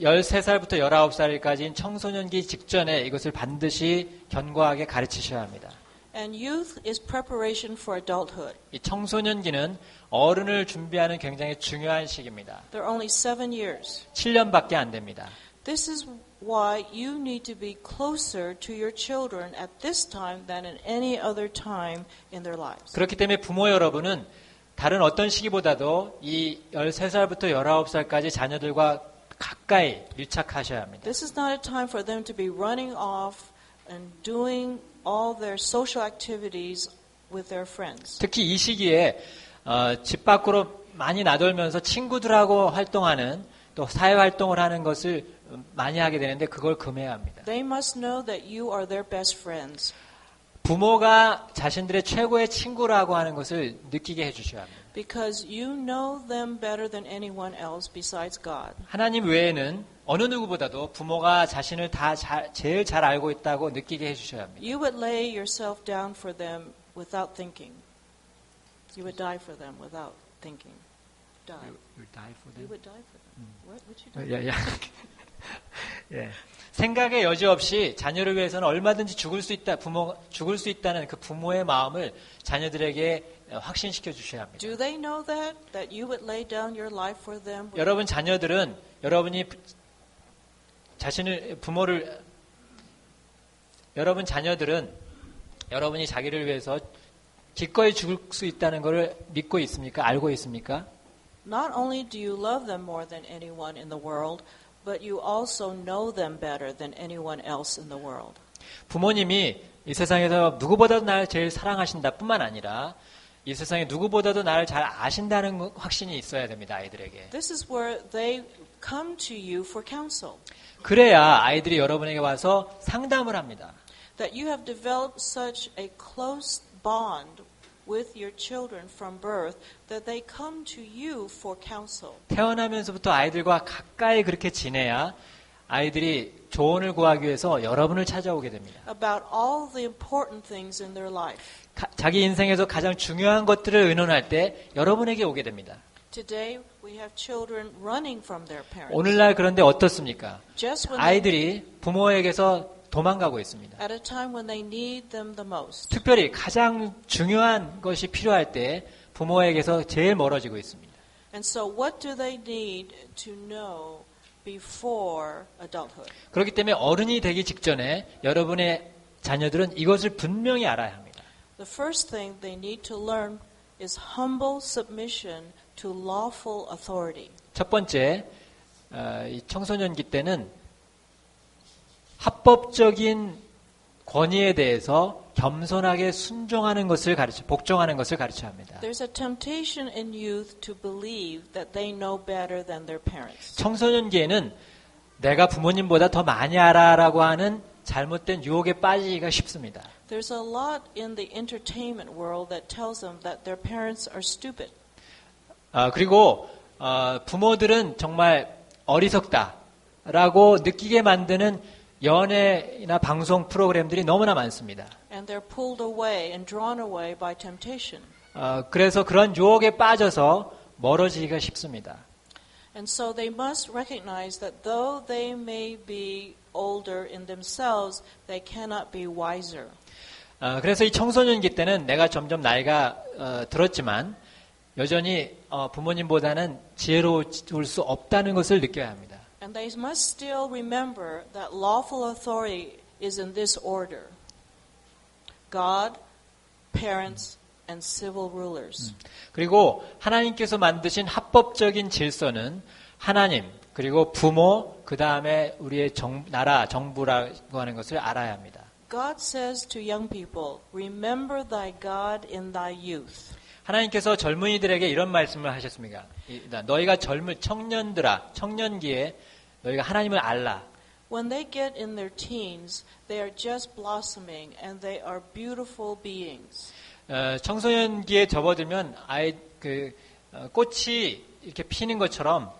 13살부터 19살까지인 청소년기 직전에 이것을 반드시 견고하게 가르치셔야 합니다. And youth is preparation for adulthood. 이 청소년기는 어른을 준비하는 굉장히 중요한 시기입니다. They're only 7 years. 7년밖에 안 됩니다. This is why you need to be closer to your children at this time than at any other time in their lives. 그렇기 때문에 부모 여러분은 다른 어떤 시기보다도 이 13살부터 19살까지 자녀들과 가까이 밀착하셔야 합니다. This is not a time for them to be running off and doing all their social activities with their friends. 특히 이 시기에 집 밖으로 많이 나돌면서 친구들하고 활동하는 또 사회 활동을 하는 것을 많이 하게 되는데 그걸 금해야 합니다. They must know that you are their best friends. 부모가 자신들의 최고의 친구라고 하는 것을 느끼게 해주셔야 합니다. Because you know them better than anyone else besides God. 하나님 외에는 어느 누구보다도 부모가 자신을 제일 잘 알고 있다고 느끼게 해주셔야 합니다. You would lay yourself down for them without thinking. You would die for them without thinking. Die. You would die for them. What would you die? 예. 생각의 여지 없이 자녀를 위해서는 얼마든지 죽을 수 있다는 그 부모의 마음을 자녀들에게 확신시켜 주셔야 합니다. Do they know that you would lay down your life for them? 여러분 자녀들은 여러분 자녀들은 여러분이 자기를 위해서 기꺼이 죽을 수 있다는 것을 믿고 있습니까? 알고 있습니까? Not only do you love them more than anyone in the world, but you also know them better than anyone else in the world. 부모님이 이 세상에서 누구보다도 나를 제일 사랑하신다 뿐만 아니라 이 세상에 누구보다도 나를 잘 아신다는 확신이 있어야 됩니다. 아이들에게. This is where they come to you for counsel. 그래야 아이들이 여러분에게 와서 상담을 합니다. That you have developed such a close bond with your children from birth that they come to you for counsel. 태어나면서부터 아이들과 가까이 그렇게 지내야 아이들이 조언을 구하기 위해서 여러분을 찾아오게 됩니다. About all the important things in their life. 자기 인생에서 가장 중요한 것들을 의논할 때 여러분에게 오게 됩니다. Today we have children running from their parents. 오늘날 그런데 어떻습니까? Just when 아이들이 부모에게서 도망가고 있습니다. at a time when they need them the most. 특별히 가장 중요한 것이 필요할 때 부모에게서 제일 멀어지고 있습니다. And so what do they need to know before adulthood? 그렇기 때문에 어른이 되기 직전에 여러분의 자녀들은 이것을 분명히 알아야 합니다. The first thing they need to learn is humble submission to lawful authority. 첫 번째, 이 청소년기 때는 합법적인 권위에 대해서 겸손하게 복종하는 것을 가르쳐야 합니다. There's a temptation in youth to believe that they know better than their parents. 청소년기에는 내가 부모님보다 더 많이 알아라고 하는 잘못된 유혹에 빠지기가 쉽습니다. There's a lot in the entertainment world that tells them that their parents are stupid. 그리고 부모들은 정말 어리석다라고 느끼게 만드는 연예나 방송 프로그램들이 너무나 많습니다. And they're pulled away and drawn away by temptation. 그래서 그런 유혹에 빠져서 멀어지기가 쉽습니다. And so they must recognize that though they may be older in themselves, they cannot be wiser. 그래서 이 청소년기 때는 내가 점점 나이가 들었지만 여전히 부모님보다는 지혜로울 수 없다는 것을 느껴야 합니다. And they must still remember that lawful authority is in this order. God, parents, and civil rulers. 그리고 하나님께서 만드신 합법적인 질서는 하나님, 그리고 부모, 그 다음에 우리의 나라, 정부라고 하는 것을 알아야 합니다. God says to young people, remember thy God in thy youth. 하나님께서 젊은이들에게 이런 말씀을 하셨습니다. 너희가 청년기에 너희가 하나님을 알라. When they get in their teens, they are just blossoming and they are beautiful beings. 청소년기에 접어들면 꽃이 이렇게 피는 것처럼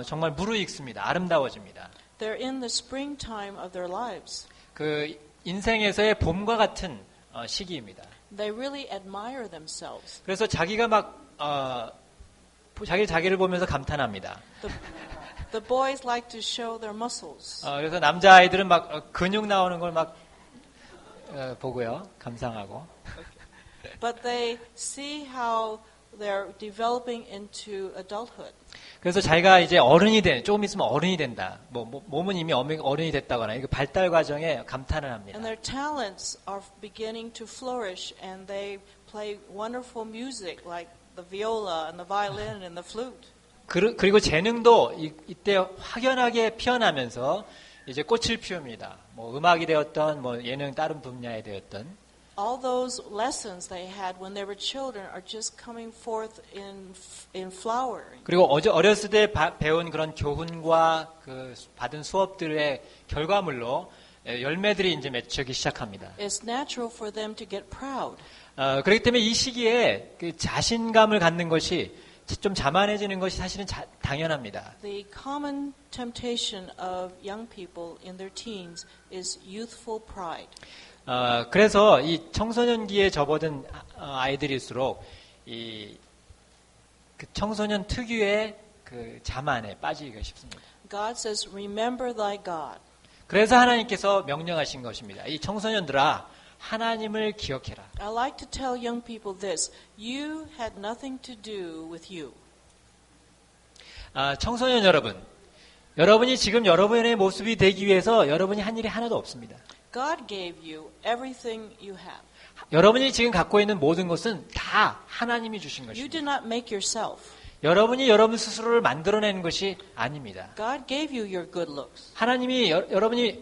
정말 무르익습니다. 아름다워집니다. They're in the springtime of their lives. 그 인생에서의 봄과 같은 시기입니다. They really admire themselves. 그래서 자기가 막 자기를 보면서 감탄합니다. The boys like to show their muscles. 그래서 남자 아이들은 막 근육 나오는 걸 막 보고요, 감상하고. But they see how they're developing into adulthood. 그래서 자기가 이제 조금 있으면 어른이 된다. 몸은 이미 어른이 됐다거나 이거 발달 과정에 감탄을 합니다. And their talents are beginning to flourish, and they play wonderful music like the viola and the violin and the flute. 그리고 재능도 이때 확연하게 피어나면서 이제 꽃을 피웁니다. 음악이 되었던 예능 다른 분야에 되었던. All those lessons they had when they were children are just coming forth in flowering. 그리고 어렸을 때 배운 그런 교훈과 그 받은 수업들의 결과물로 열매들이 이제 맺히기 시작합니다. It's natural for them to get proud. 그렇기 때문에 이 시기에 그 자신감을 갖는 것이 좀 자만해지는 것이 사실은 당연합니다. The common temptation of young people in their teens is youthful pride. 그래서 이 청소년기에 접어든 아이들일수록 그 청소년 특유의 그 자만에 빠지기가 쉽습니다. God says, "Remember thy God." 그래서 하나님께서 명령하신 것입니다. 이 청소년들아, 하나님을 기억해라. I like to tell young people this: you had nothing to do with you. 청소년 여러분, 여러분이 지금 여러분의 모습이 되기 위해서 여러분이 한 일이 하나도 없습니다. God gave you everything you have. 여러분이 지금 갖고 있는 모든 것은 다 하나님이 주신 You 것입니다. did not make yourself. 여러분이 여러분 스스로를 만들어내는 것이 아닙니다. God gave you your good looks. 하나님이 여러분이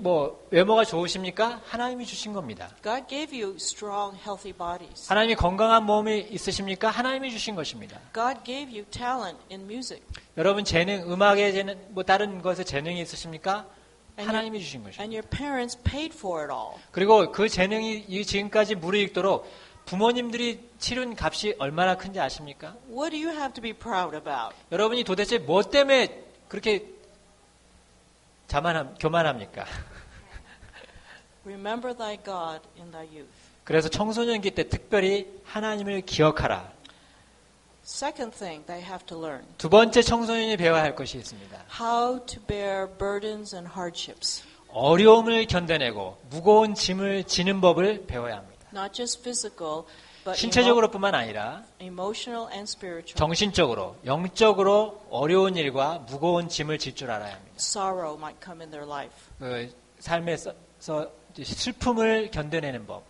외모가 좋으십니까? 하나님이 주신 겁니다. God gave you strong, healthy bodies. 하나님이 건강한 몸이 있으십니까? 하나님이 주신 것입니다. God gave you talent in music. 여러분 음악에 다른 것에 재능이 있으십니까? 하나님이 주신 것입니다. And your parents paid for it all. 그리고 그 재능이 지금까지 무르익도록 부모님들이 치른 값이 얼마나 큰지 아십니까? What do you have to be proud about? 여러분이 도대체 뭐 때문에 그렇게 교만합니까? Remember thy God in thy youth. 그래서 청소년기 때 특별히 하나님을 기억하라. Second thing they have to learn. 두 번째 청소년이 배워야 할 것이 있습니다. How to bear burdens and hardships. 어려움을 견뎌내고 무거운 짐을 지는 법을 배워야 합니다. Not just physical, but 신체적으로뿐만 아니라 emotional and spiritual. 정신적으로, 영적으로 어려운 일과 무거운 짐을 질 줄 알아야 합니다. Sorrow might come in their life. 그 삶에서 슬픔을 견뎌내는 법.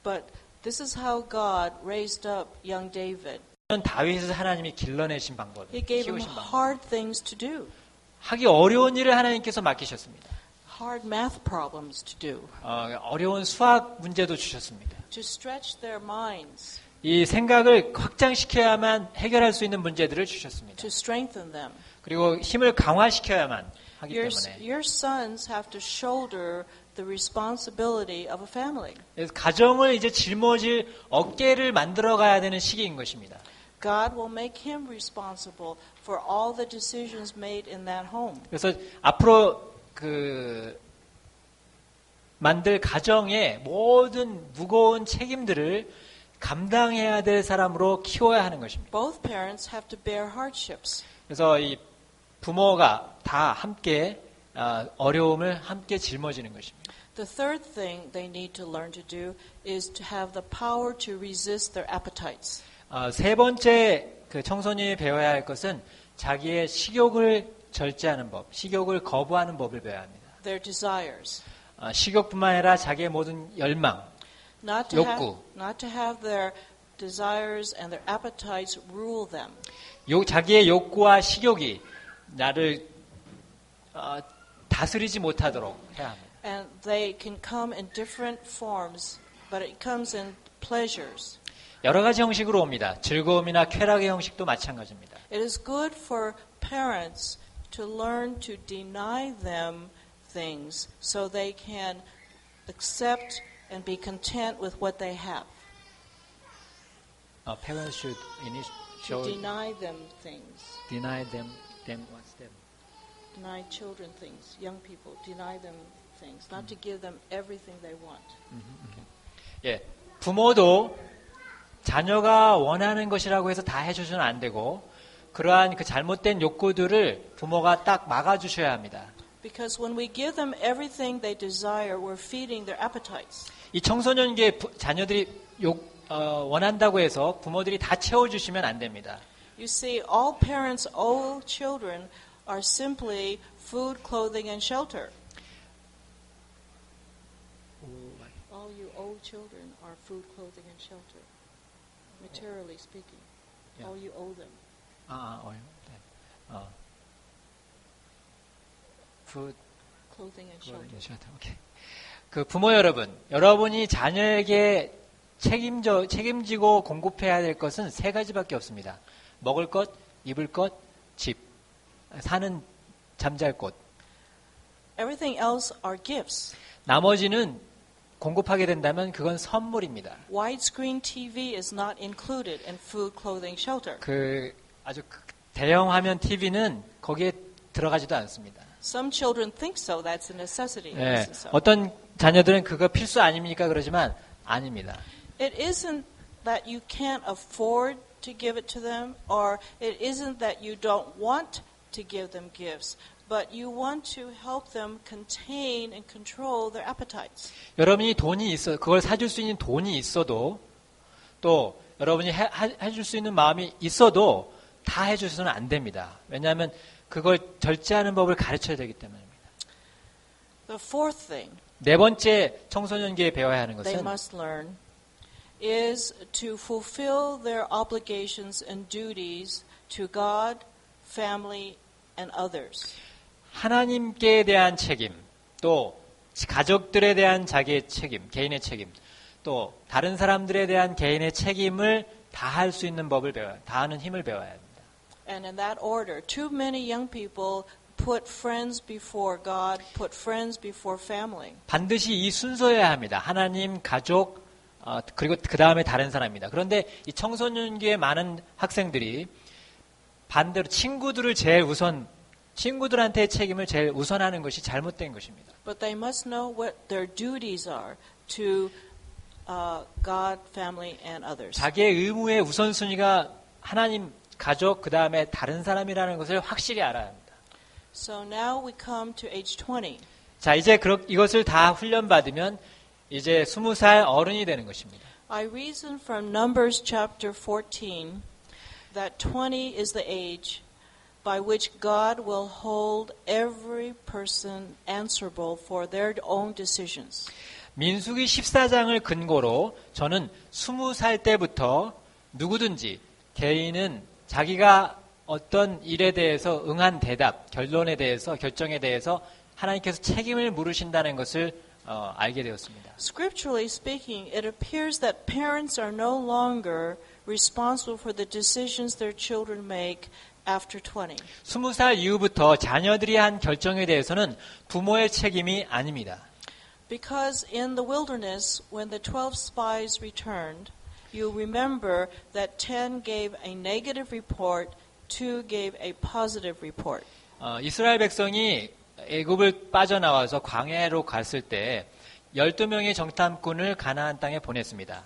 But this is how God raised up young David. 다윗을 하나님이 길러내신 방법, He gave him 키우신 방법. hard things to do. 하기 어려운 일을 하나님께서 맡기셨습니다. Hard math problems to do. 어려운 수학 문제도 주셨습니다. To stretch their minds. 이 생각을 확장시켜야만 해결할 수 있는 문제들을 주셨습니다. To strengthen them. 그리고 힘을 강화시켜야만 하기 때문에. Your sons have to shoulder the responsibility of a family. 그래서 가정을 이제 짊어질 어깨를 만들어가야 되는 시기인 것입니다. God will make him responsible for all the decisions made in that home. 그래서 앞으로 만들 가정의 모든 무거운 책임들을 감당해야 될 사람으로 키워야 하는 것입니다. Both parents have to bear hardships. 그래서 이 부모가 다 함께 어려움을 함께 짊어지는 것입니다. The third thing they need to learn to do is to have the power to resist their appetites. 세 번째 그 청소년이 배워야 할 것은 자기의 식욕을 절제하는 법, 식욕을 거부하는 법을 배워야 합니다. Their desires. 식욕뿐만 아니라 자기의 모든 열망, 욕구. Not to have their desires and their appetites rule them. 자기의 욕구와 식욕이 나를 다스리지 못하도록 해야 합니다. And they can come in different forms, but it comes in pleasures. 여러 가지 형식으로 옵니다. 즐거움이나 쾌락의 형식도 마찬가지입니다. It is good for parents to learn to deny them things so they can accept and be content with what they have. Parents should To deny them things. deny them what's them. deny children things, young people, deny them things, not to give them everything they want. 예, 부모도 자녀가 원하는 것이라고 해서 다 해주셔는 안 되고 그러한 그 잘못된 욕구들을 부모가 딱 막아주셔야 합니다. Because when we give them everything they desire, we're feeding their appetites. 이 청소년기에 자녀들이 원한다고 해서 부모들이 다 채워주시면 안 됩니다. You see, all parents owe children are simply food, clothing, and shelter. All you owe children are food, clothing, and shelter. Materially speaking, Yeah. all you owe them. 푸드, Clothing and shelter. 오케이. 그 부모 여러분이 자녀에게 책임지고 공급해야 될 것은 세 가지밖에 없습니다. 먹을 것, 입을 것, 집, 사는 잠잘 곳. Everything else are gifts. 나머지는 공급하게 된다면 그건 선물입니다. Widescreen TV is not included in food, clothing, shelter. 그 아주 대형 화면 TV는 거기에 들어가지도 않습니다. Some children think so. That's a necessity. It 네, isn't so. 어떤 자녀들은 그거 필수 아닙니까? 그러지만 아닙니다. It isn't that you can't afford to give it to them, or it isn't that you don't want to give them gifts, but you want to help them contain and control their appetites. 여러분이 그걸 사줄 수 있는 돈이 있어도 또 여러분이 해줄 수 있는 마음이 있어도 다 해주셔서는 안 됩니다. 왜냐하면 그걸 절제하는 법을 가르쳐야 되기 때문입니다. The fourth thing 네 번째 청소년기에 배워야 하는 they 것은 must learn is to fulfill their obligations and duties to God, family, and others. 하나님께 대한 책임, 또 가족들에 대한 자기의 책임, 개인의 책임, 또 다른 사람들에 대한 개인의 책임을 다할 수 있는 법을 다하는 힘을 배워야 합니다. And in that order, too many young people put friends before God, put friends before family. 반드시 이 순서여야 합니다. 하나님, 가족, 그리고 그 다음에 다른 사람입니다. 그런데 이 청소년기의 많은 학생들이 반대로 친구들한테의 책임을 제일 우선하는 것이 잘못된 것입니다. But they must know what their duties are to God, family, and others. 자기의 의무의 우선순위가 하나님, 가족, 그 다음에 다른 사람이라는 것을 확실히 알아야 합니다. So now we come to age 20. 자, 이제 이것을 다 훈련받으면 이제 20살 어른이 되는 것입니다. I reason from Numbers chapter 14 that 20 is the age by which God will hold every person answerable for their own decisions. 민수기 14장을 근거로 저는 20살 때부터 누구든지 개인은 자기가 어떤 일에 대해서 응한 대답, 결정에 대해서 하나님께서 책임을 물으신다는 것을 알게 되었습니다. Scripturally speaking, it appears that parents are no longer responsible for the decisions their children make after 20. 20살 이후부터 자녀들이 한 결정에 대해서는 부모의 책임이 아닙니다. Because in the wilderness, when the 12 spies returned, you remember that 10 gave a negative report, 2 gave a positive report. 이스라엘 백성이 애굽을 빠져나와서 광야로 갔을 때 12명의 정탐꾼을 가나안 땅에 보냈습니다.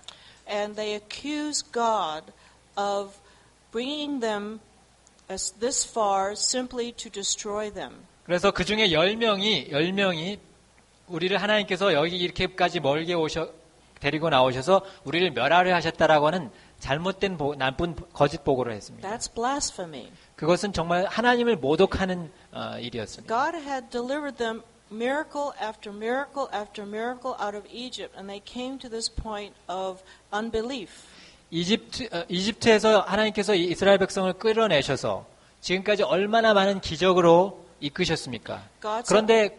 And they accused God of bringing them this far simply to destroy them. 그래서 그 중에 10명이 우리를 하나님께서 여기 이렇게까지 멀게 데리고 나오셔서 우리를 멸하려 하셨다라고 하는 잘못된 나쁜 거짓 보고를 했습니다. That's blasphemy. 그것은 정말 하나님을 모독하는 일이었습니다. God had delivered them miracle after miracle after miracle out of Egypt, and they came to this point of unbelief. 이집트에서 하나님께서 이스라엘 백성을 끌어내셔서 지금까지 얼마나 많은 기적으로 이끄셨습니까? 그런데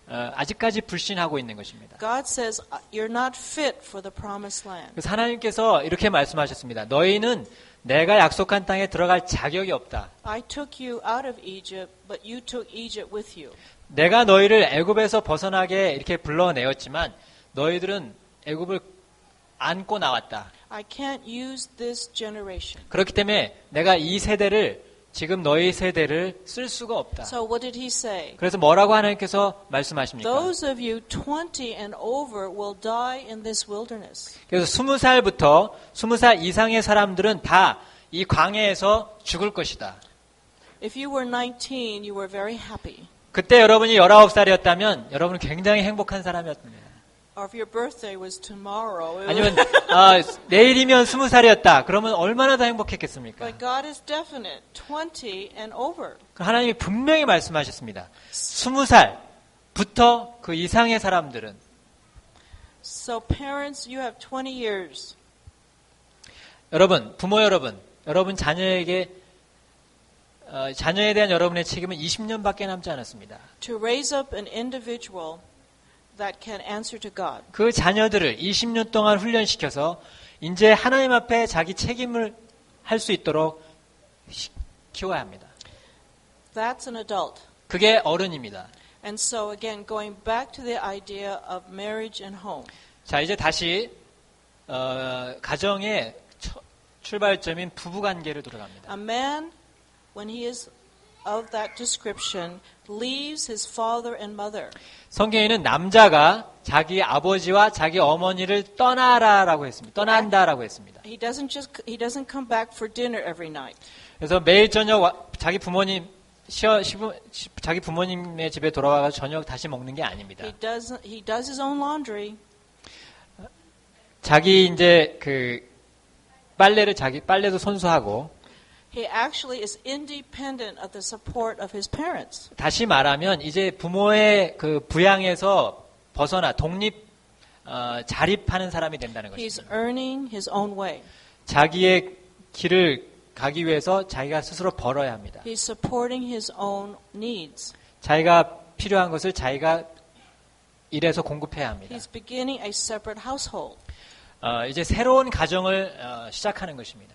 아직까지 불신하고 있는 것입니다. God says, "You're not fit for the promised land." 그래서 하나님께서 이렇게 말씀하셨습니다. 너희는 내가 약속한 땅에 들어갈 자격이 없다. I took you out of Egypt, but you took Egypt with you. 내가 너희를 애굽에서 벗어나게 이렇게 불러내었지만 너희들은 애굽을 안고 나왔다. I can't use this generation. 그렇기 때문에 내가 이 세대를 지금 너희 세대를 쓸 수가 없다. So what did he say? 그래서 뭐라고 하나님께서 말씀하십니까? Those of you 20 and over will die in this wilderness. 그래서 20살부터 20살 이상의 사람들은 다 이 광야에서 죽을 것이다. If you were 19, you were very happy. 그때 여러분이 19살이었다면 여러분은 굉장히 행복한 사람이었습니다. Or if your birthday was tomorrow. 아니면 내일이면 20살이었다. 그러면 얼마나 더 행복했겠습니까? But God is definite, 20 and over. 하나님이 분명히 말씀하셨습니다. 20살부터 그 이상의 사람들은 So parents, you have 20 years. 여러분, 부모 여러분, 여러분 자녀에 대한 여러분의 책임은 20년밖에 남지 않았습니다. To raise up an individual that can answer to God. 그 자녀들을 20년 동안 훈련시켜서 이제 하나님 앞에 자기 책임을 할 수 있도록 키워야 합니다. That's an adult. 그게 어른입니다. And so again, going back to the idea of marriage and home. 자, 이제 다시 가정의 출발점인 부부관계를 돌아갑니다. A man, when he is of that description, leaves his father and mother. 성경에는 남자가 자기 아버지와 자기 어머니를 떠나라라고 했습니다. 떠난다라고 했습니다. He doesn't come back for dinner every night. 그래서 매일 저녁 자기 부모님의 집에 돌아와서 저녁 다시 먹는 게 아닙니다. He does his own laundry. 자기 이제 그 빨래도 손수하고 He actually is independent of the support of his parents. 다시 말하면 이제 부모의 그 부양에서 벗어나 자립하는 사람이 된다는 He's 것입니다. earning his own way. 자기의 길을 가기 위해서 자기가 스스로 벌어야 합니다. He's supporting his own needs. 자기가 필요한 것을 자기가 일해서 공급해야 합니다. He's beginning a separate household. 이제 새로운 가정을 시작하는 것입니다.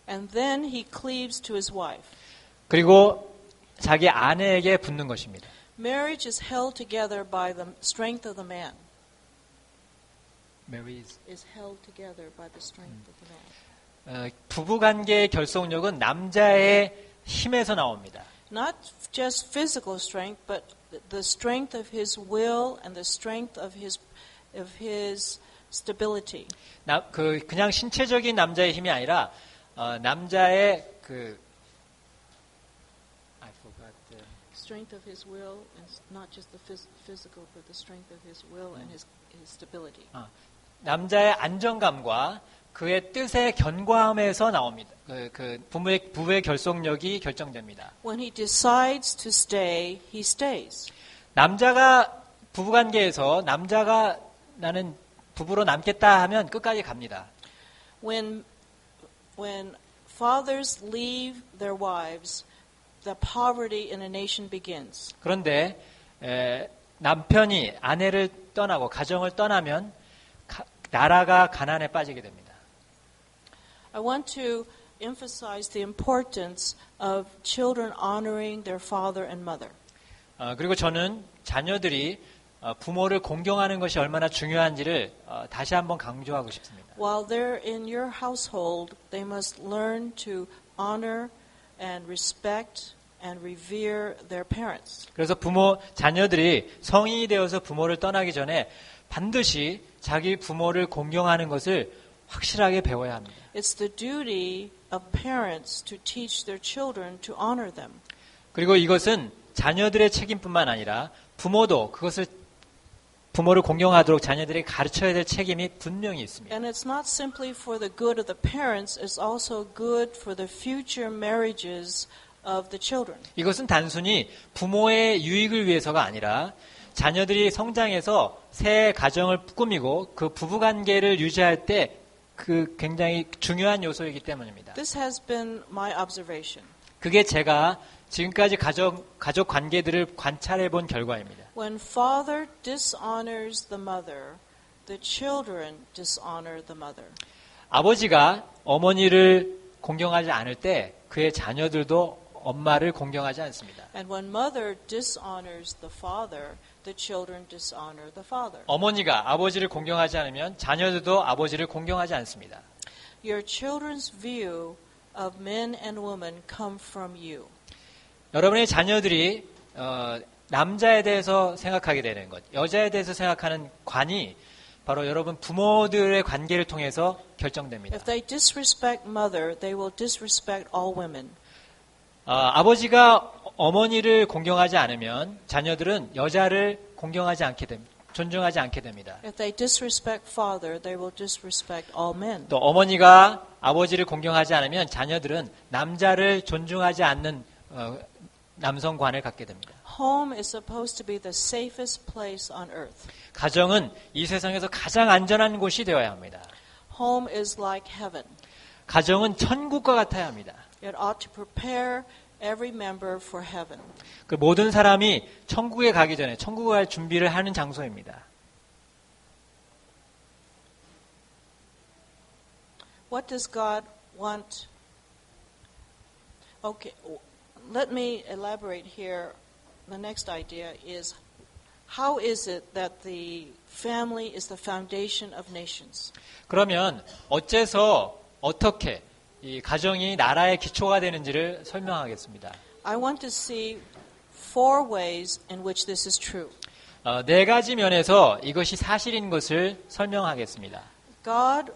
And then he cleaves to his wife. 그리고 자기 아내에게 붙는 것입니다. Marriage is held together by the strength of the man. Is held together by the strength of the man. 부부관계의 결속력은 남자의 힘에서 나옵니다. Not just physical strength, but the strength of his will and the strength of his stability. 그냥 신체적인 남자의 힘이 아니라 남자의 I forgot the strength of his will, and not just the physical, but the strength of his will and his stability. 남자의 안정감과 그의 뜻의 견고함에서 나옵니다. 부부의 결속력이 결정됩니다. When he decides to stay, he stays. 남자가 부부관계에서 남자가 나는 부부로 남겠다 하면 끝까지 갑니다. When fathers leave their wives, the poverty in a nation begins. 그런데 남편이 아내를 떠나고 가정을 떠나면 나라가 가난에 빠지게 됩니다. I want to emphasize the importance of children honoring their father and mother. 그리고 저는 자녀들이 부모를 공경하는 것이 얼마나 중요한지를 다시 한번 강조하고 싶습니다. While they're in your household, they must learn to honor and respect and revere their parents. 그래서 자녀들이 성인이 되어서 부모를 떠나기 전에 반드시 자기 부모를 공경하는 것을 확실하게 배워야 합니다. It's the duty of parents to teach their children to honor them. 그리고 이것은 자녀들의 책임뿐만 아니라 부모를 공경하도록 자녀들에게 가르쳐야 될 책임이 분명히 있습니다. And it's not simply for the good of the parents, it's also good for the future marriages of the children. 이것은 단순히 부모의 유익을 위해서가 아니라 자녀들이 성장해서 새 가정을 꾸미고 그 부부관계를 유지할 때 그 굉장히 중요한 요소이기 때문입니다. This has been my observation. 그게 제가 지금까지 가족 관계들을 관찰해 본 결과입니다. When father dishonors the mother, the children dishonor the mother. 아버지가 어머니를 공경하지 않을 때 그의 자녀들도 엄마를 공경하지 않습니다. And when mother dishonors the father, the children dishonor the father. 어머니가 아버지를 공경하지 않으면 자녀들도 아버지를 공경하지 않습니다. Your children's view of men and women come from you. 여러분의 자녀들이 남자에 대해서 생각하게 되는 것, 여자에 대해서 생각하는 관이 바로 여러분 부모들의 관계를 통해서 결정됩니다. If they disrespect mother, they will disrespect all women. 아버지가 어머니를 공경하지 않으면 자녀들은 여자를 공경하지 않게 됩니다. 존중하지 않게 됩니다. If they disrespect father, they will disrespect all men. 또 어머니가 아버지를 공경하지 않으면 자녀들은 남자를 존중하지 않는 남성관을 갖게 됩니다. Home is supposed to be the safest place on earth. 가정은 이 세상에서 가장 안전한 곳이 되어야 합니다. Home is like heaven. 가정은 천국과 같아야 합니다. It ought to prepare every member for heaven. 그 모든 사람이 천국에 가기 전에 천국에 갈 준비를 하는 장소입니다. What does God want? Okay, let me elaborate here. The next idea is, how is it that the family is the foundation of nations? 그러면 어째서 어떻게 이 가정이 나라의 기초가 되는지를 설명하겠습니다. I want to see 4 ways in which this is true. 4가지 면에서 이것이 사실인 것을 설명하겠습니다. God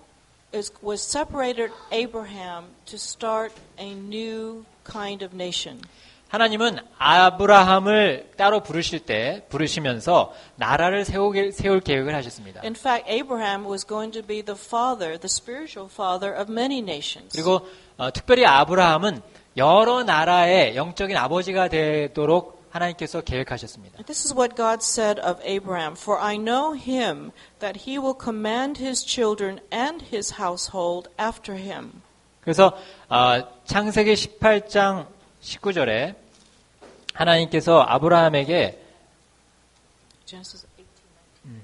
was separated Abraham to start a new kind of nation. 하나님은 아브라함을 따로 부르시면서 나라를 세울 계획을 하셨습니다. In fact, Abraham was going to be the father, the spiritual father of many nations. 그리고 특별히 아브라함은 여러 나라의 영적인 아버지가 되도록 하나님께서 계획하셨습니다. This is what God said of Abraham, For I know him, that he will command his children and his household after him. 그래서 창세기 18장 19절에 하나님께서 아브라함에게 Genesis 18:19.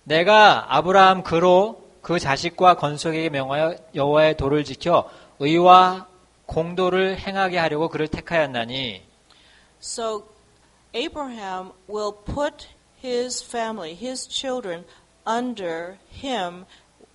내가 아브라함 그로 그 자식과 건속에게 명하여 여호와의 도를 지켜 의와 공도를 행하게 하려고 그를 택하였나니. So Abraham will put his family, his children, under him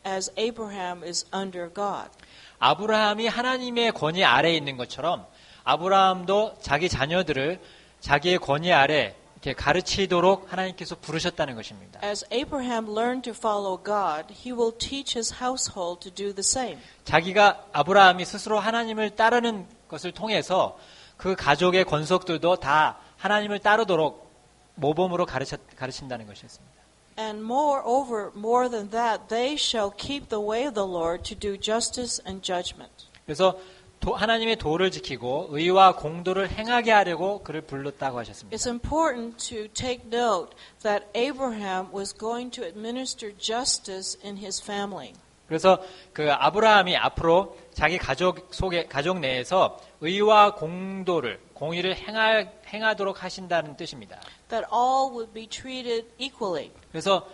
as Abraham is under God. 아브라함이 하나님의 권위 아래에 있는 것처럼 아브라함도 자기 자녀들을 자기의 권위 아래 이렇게 가르치도록 하나님께서 부르셨다는 것입니다. As Abraham learned to follow God, he will teach his household to do the same. 자기가 아브라함이 스스로 하나님을 따르는 것을 통해서 그 가족의 권속들도 다 하나님을 따르도록 모범으로 가르친다는 것이었습니다. And moreover, more than that, they shall keep the way of the Lord to do justice and judgment. 그래서 하나님의 도를 지키고 의와 공도를 행하게 하려고 그를 불렀다고 하셨습니다. It's important to take note that Abraham was going to administer justice in his family. 그래서 그 아브라함이 앞으로 자기 가족 내에서 의와 공의를 행하도록 하신다는 뜻입니다. That all would be treated equally. 그래서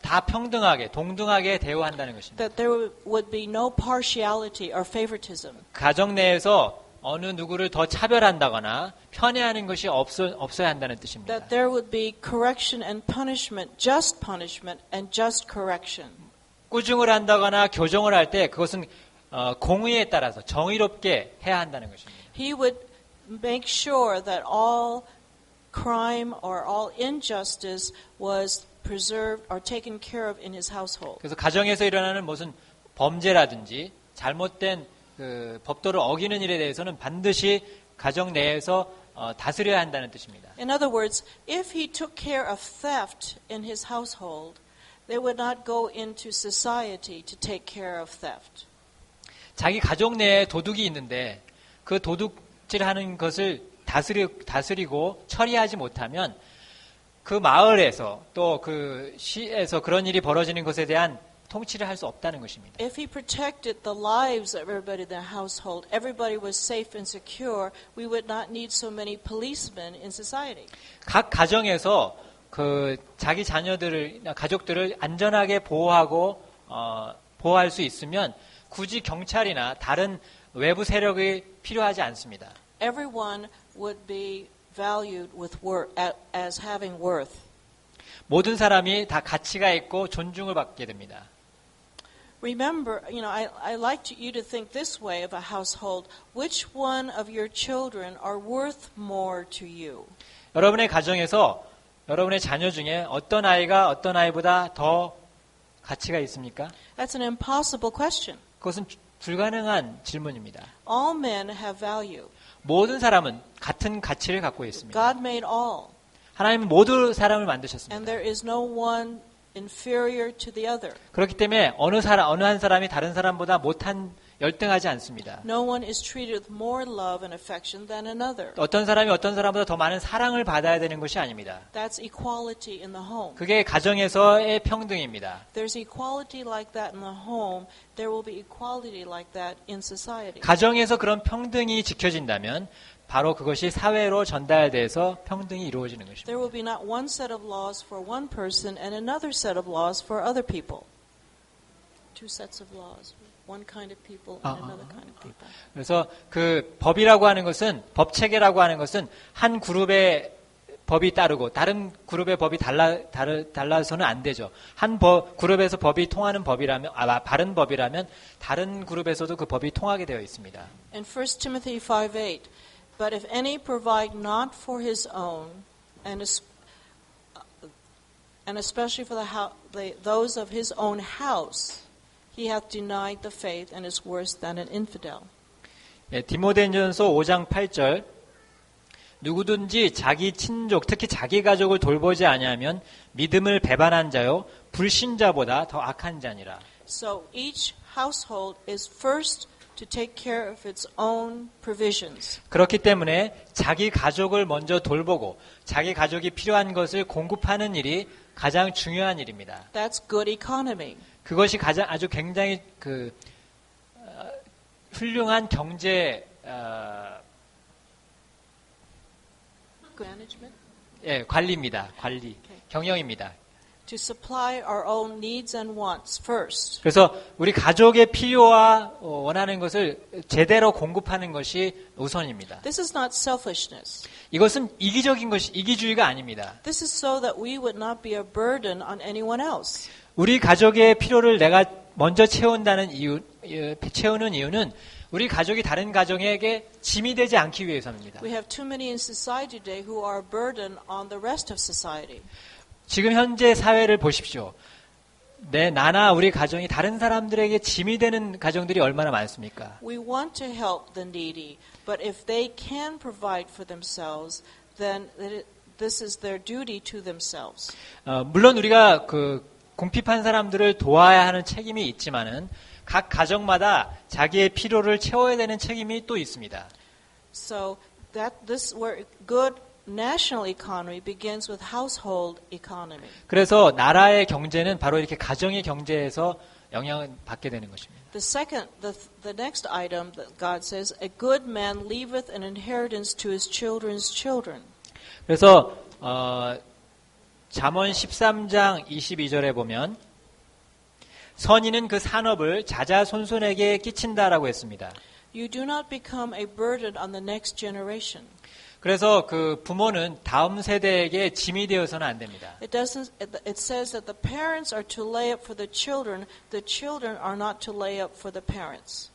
다 평등하게, 동등하게 대우한다는 것입니다. That there would be no partiality or favoritism. 가정 내에서 어느 누구를 더 차별한다거나 편애하는 것이 없어야 한다는 뜻입니다. That there would be correction and punishment, just punishment and just correction. 꾸중을 한다거나 교정을 할 때 그것은 공의에 따라서 정의롭게 해야 한다는 것입니다. He would make sure that all crime or all injustice was preserved or taken care of in his household. 그래서 가정에서 일어나는 무슨 범죄라든지 잘못된 그 법도를 어기는 일에 대해서는 반드시 가정 내에서 다스려야 한다는 뜻입니다. In other words, if he took care of theft in his household, they would not go into society to take care of theft. 자기 가족 내에 도둑이 있는데 그 도둑질하는 것을 다스리고 처리하지 못하면 그 마을에서 또 그 시에서 그런 일이 벌어지는 것에 대한 통치를 할 수 없다는 것입니다. If he protected the lives of everybody in the household, everybody was safe and secure, we would not need so many policemen in society. 각 가정에서 그 자기 가족들을 안전하게 보호할 수 있으면 굳이 경찰이나 다른 외부 세력이 필요하지 않습니다. Everyone would be valued with worth, as having worth. 모든 사람이 다 가치가 있고 존중을 받게 됩니다. Remember, I like you to think this way of a household. Which one of your children are worth more to you? 여러분의 가정에서 여러분의 자녀 중에 어떤 아이가 어떤 아이보다 더 가치가 있습니까? That's an impossible question. 그것은 불가능한 질문입니다. All men have value. 모든 사람은 같은 가치를 갖고 있습니다. God made all. 하나님은 모든 사람을 And 만드셨습니다. there is no one inferior to the other. 그렇기 때문에 어느 한 사람이 다른 사람보다 못한 열등하지 않습니다. No one is treated with more love and affection than another. 어떤 사람이 어떤 사람보다 더 많은 사랑을 받아야 되는 것이 아닙니다. That's equality in the home. 그게 가정에서의 평등입니다. There's equality like that in the home. There will be equality like that in society. 가정에서 그런 평등이 지켜진다면 바로 그것이 사회로 전달돼서 평등이 이루어지는 것입니다. There will be not one set of laws for one person and another set of laws for other people. Two sets of laws. One kind of people and another kind of people. 그래서 그 법이라고 하는 것은 법체계라고 하는 것은 한 그룹의 법이 따르고 다른 그룹의 법이 달라서는 안 되죠. 한 그룹에서 법이 통하는 법이라면 바른 법이라면 다른 그룹에서도 그 법이 통하게 되어 있습니다. In 1 Timothy 5:8, but if any provide not for his own, and especially for those of his own house, he hath denied the faith and is worse than an infidel. 예, 디모데전서 5장 8절 누구든지 자기 친족 특히 자기 가족을 돌보지 아니하면 믿음을 배반한 자요 불신자보다 더 악한 자니라. So each household is first to take care of its own provisions. 그렇기 때문에 자기 가족을 먼저 돌보고 자기 가족이 필요한 것을 공급하는 일이 가장 중요한 일입니다. That's good economy. 그것이 아주 굉장히 훌륭한 경제 Management? 예, 관리입니다. 관리. Okay. 경영입니다. To supply our own needs and wants first. 그래서 우리 가족의 필요와 원하는 것을 제대로 공급하는 것이 우선입니다. This is not selfishness. 이것은 이기주의가 아닙니다. This is so that we would not be a burden on anyone else. 우리 가족의 필요를 내가 먼저 채우는 이유는 우리 가족이 다른 가정에게 짐이 되지 않기 위해서입니다. We have too many in society today who are a burden on the rest of society. 지금 현재 사회를 보십시오. 나나 우리 가정이 다른 사람들에게 짐이 되는 가정들이 얼마나 많습니까? We want to help the needy, but if they can provide for themselves, then this is their duty to themselves. 물론 우리가 궁핍한 사람들을 도와야 하는 책임이 있지만은 각 가정마다 자기의 필요를 채워야 되는 책임이 또 있습니다. So this where good national economy begins with household economy. 그래서 나라의 경제는 바로 이렇게 가정의 경제에서 영향을 받게 되는 것입니다. The next item that God says, a good man leaveth an inheritance to his children's children. 그래서 잠언 13장 22절에 보면 선인은 그 산업을 자자손손에게 끼친다라고 했습니다. You do not become a burden on the next generation. 그래서 그 부모는 다음 세대에게 짐이 되어서는 안 됩니다. It says that the parents are to lay up for the children are not to lay up for the parents.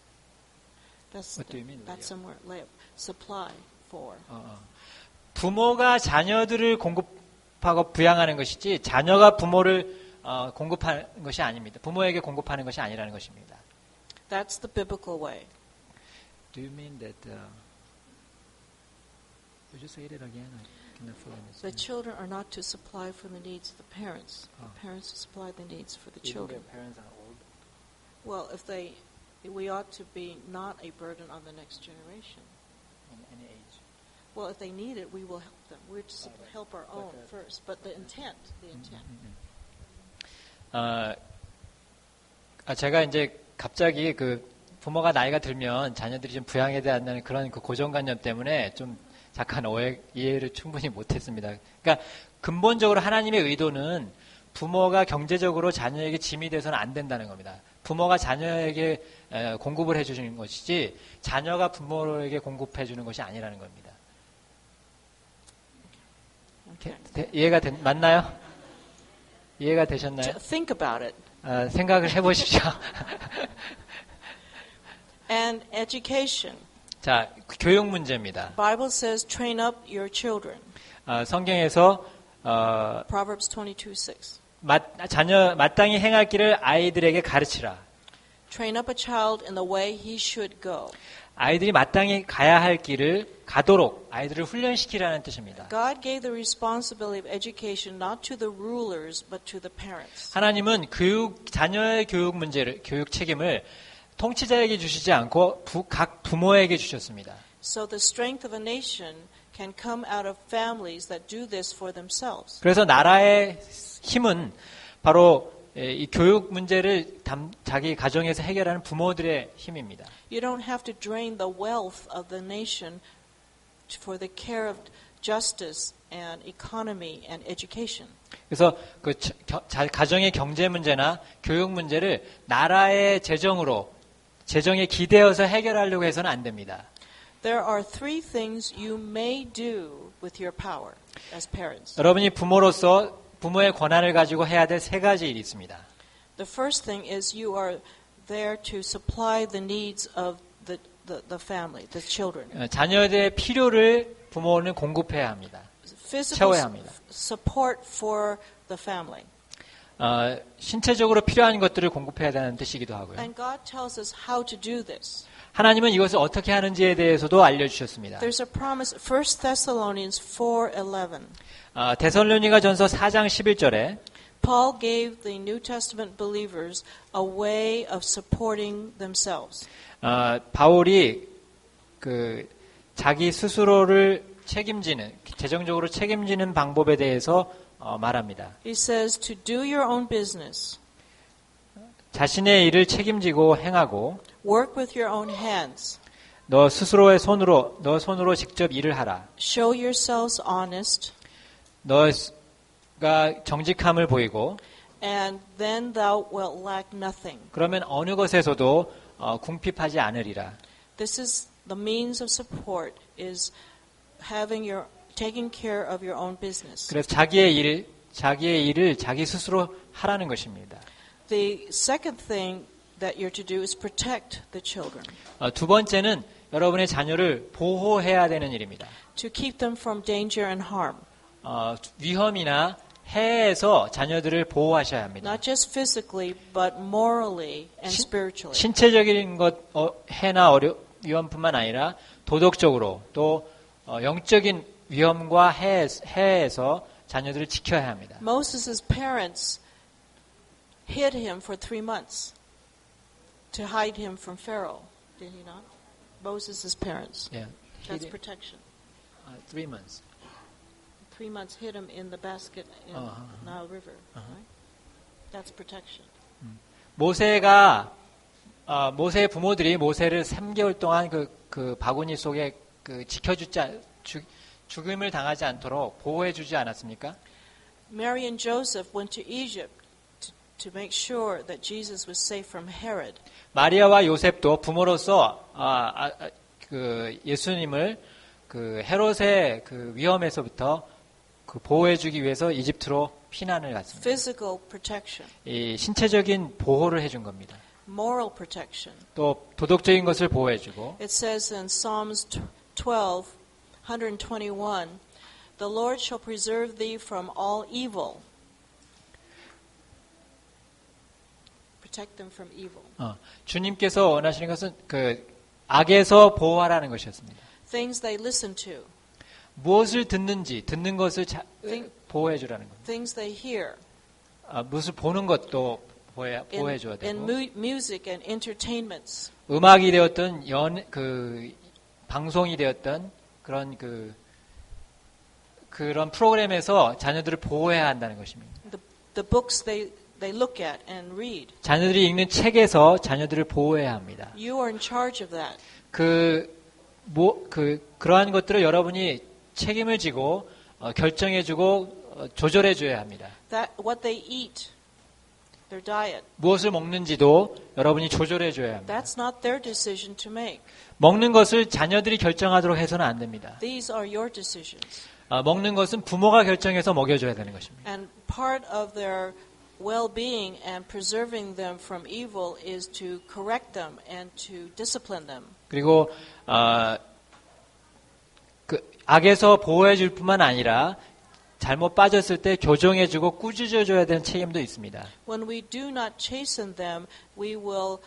What do you mean? That's somewhere lay up, supply for. 부모가 자녀들을 공급하고 부양하는 것이지 자녀가 부모를 공급하는 것이 아닙니다. 부모에게 공급하는 것이 아니라는 것입니다. That's the biblical way. Do you mean that? Would you say that again? I cannot follow this. The children are not to supply for the needs of the parents. The parents to supply the needs for the children. Even their parents are old. Well, we ought to be not a burden on the next generation. In any age. Well, if they need it, we will help them. We're to help our own first. But the intent. 제가 이제 갑자기 부모가 나이가 들면 자녀들이 좀 부양해야 된다는 그런 고정관념 때문에 좀 잠깐 이해를 충분히 못했습니다. 그러니까 근본적으로 하나님의 의도는 부모가 경제적으로 자녀에게 짐이 돼서는 안 된다는 겁니다. 부모가 자녀에게 공급을 해주시는 것이지 자녀가 부모에게 공급해 주는 것이 아니라는 겁니다. Okay. 이해가 맞나요? 이해가 되셨나요? Think about it. 생각을 해보십시오. And education. 자, 교육 문제입니다. Bible says, train up your children. 성경에서 Proverbs 22:6. 마땅히 행할 길을 아이들에게 가르치라. Train up a child in the way he should go. 아이들이 마땅히 가야 할 길을 가도록 아이들을 훈련시키라는 뜻입니다. God gave the responsibility of education not to the rulers but to the parents. 하나님은 자녀의 교육 문제를, 교육 책임을 통치자에게 주시지 않고 각 부모에게 주셨습니다. So the strength of a nation can come out of families that do this for themselves. 그래서 나라의 힘은 바로 이 교육 문제를 자기 가정에서 해결하는 부모들의 힘입니다. You don't have to drain the wealth of the nation for the care of justice and economy and education. 그래서 그 가정의 경제 문제나 교육 문제를 나라의 재정에 기대어서 해결하려고 해서는 안 됩니다. There are three things you may do with your power as parents. 여러분이 부모로서 부모의 권한을 가지고 해야 될 세 가지 일이 있습니다. The first thing is you are there to supply the needs of the family, the children. 자녀들의 필요를 부모는 공급해야 합니다. Physical 채워야 합니다. support for the family. 신체적으로 필요한 것들을 공급해야 되는 뜻이기도 하고요. And God tells us how to do this. 하나님은 이것을 어떻게 하는지에 대해서도 알려주셨습니다. There's a promise, 1 Thessalonians 4:11. 데살로니가전서 4장 11절에 Paul gave the New Testament believers a way of supporting themselves. 바울이 자기 스스로를 재정적으로 책임지는 방법에 대해서 말합니다. He says to do your own business, 자신의 일을 책임지고 행하고 work with your own hands, 너 손으로 직접 일을 하라. show yourselves honest, 너가 정직함을 보이고 and then thou wilt lack nothing. 그러면 어느 것에서도 궁핍하지 않으리라. This is the means of support is taking care of your own business. 그래서 자기의 일을 자기 스스로 하라는 것입니다. The second thing that you're to do is protect the children. 두 번째는 여러분의 자녀를 보호해야 되는 일입니다. To keep them from danger and harm. 위험이나 해에서 자녀들을 보호하셔야 합니다. Not just physically, but morally and spiritually. 신체적인 해나 위험뿐만 아니라 도덕적으로 또 영적인 위험과 해에서 자녀들을 지켜야 합니다. Moses' parents hid him for 3 months to hide him from Pharaoh. Did he not? Moses' parents. Yeah. That's protection. 3 months. 3 months hid him in the basket in Nile River. Right? That's protection. 모세의 부모들이 모세를 3개월 동안 그 바구니 속에 죽음을 당하지 않도록 보호해주지 않았습니까? Mary and Joseph went to Egypt to make sure that Jesus was safe from Herod. 마리아와 요셉도 부모로서 예수님을 헤롯의 위험에서부터 보호해주기 위해서 이집트로 피난을 갔습니다. Physical protection. 이 신체적인 보호를 해준 겁니다. Moral protection. 또 도덕적인 것을 보호해주고. It says in Psalms 121, the Lord shall preserve thee from all evil. Protect them from evil. 주님께서 원하시는 것은 악에서 보호하라는 것이었습니다. Things they listen to. 무엇을 듣는 것을 보호해주라는 겁니다. Things they hear. 무엇을 보는 것도 보호해줘야 되고. In music and entertainments. 음악이 되었던 방송이 되었던 그런 프로그램에서 자녀들을 보호해야 한다는 것입니다. The books they look at and read. 자녀들이 읽는 책에서 자녀들을 보호해야 합니다. You are in charge of that. 그러한 것들을 여러분이 책임을 지고 결정해주고 조절해줘야 합니다. What they eat, their diet. 무엇을 먹는지도 여러분이 조절해줘야 합니다. That's not their decision to make. 먹는 것을 자녀들이 결정하도록 해서는 안 됩니다. These are your decisions. 먹는 것은 부모가 결정해서 먹여줘야 되는 것입니다. And part of their well-being and preserving them from evil is to correct them and to discipline them. 그리고 그 악에서 보호해줄 뿐만 아니라 잘못 빠졌을 때 교정해주고 꾸짖어줘야 되는 책임도 있습니다. When we do not chasten them, we will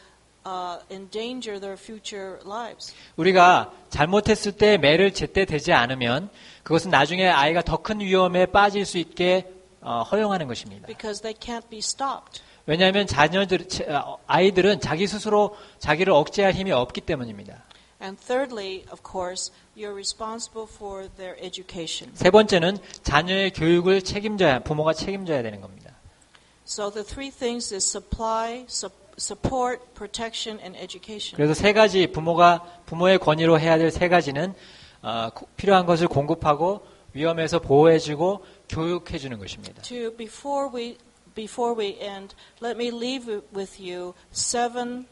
endanger their future lives. 우리가 잘못했을 때 매를 제때 대지 않으면 그것은 나중에 아이가 더 큰 위험에 빠질 수 있게 허용하는 것입니다. Because they can't be stopped. 왜냐하면 아이들은 자기 스스로 자기를 억제할 힘이 없기 때문입니다. And thirdly, of course, you're responsible for their education. 세 번째는 자녀의 교육을 부모가 책임져야 되는 겁니다. So the three things is supply, support, protection, and education. 그래서 세 가지 부모의 권위로 해야 될 세 가지는 필요한 것을 공급하고 위험에서 보호해주고 교육해주는 것입니다. Before we end, let me leave with you 7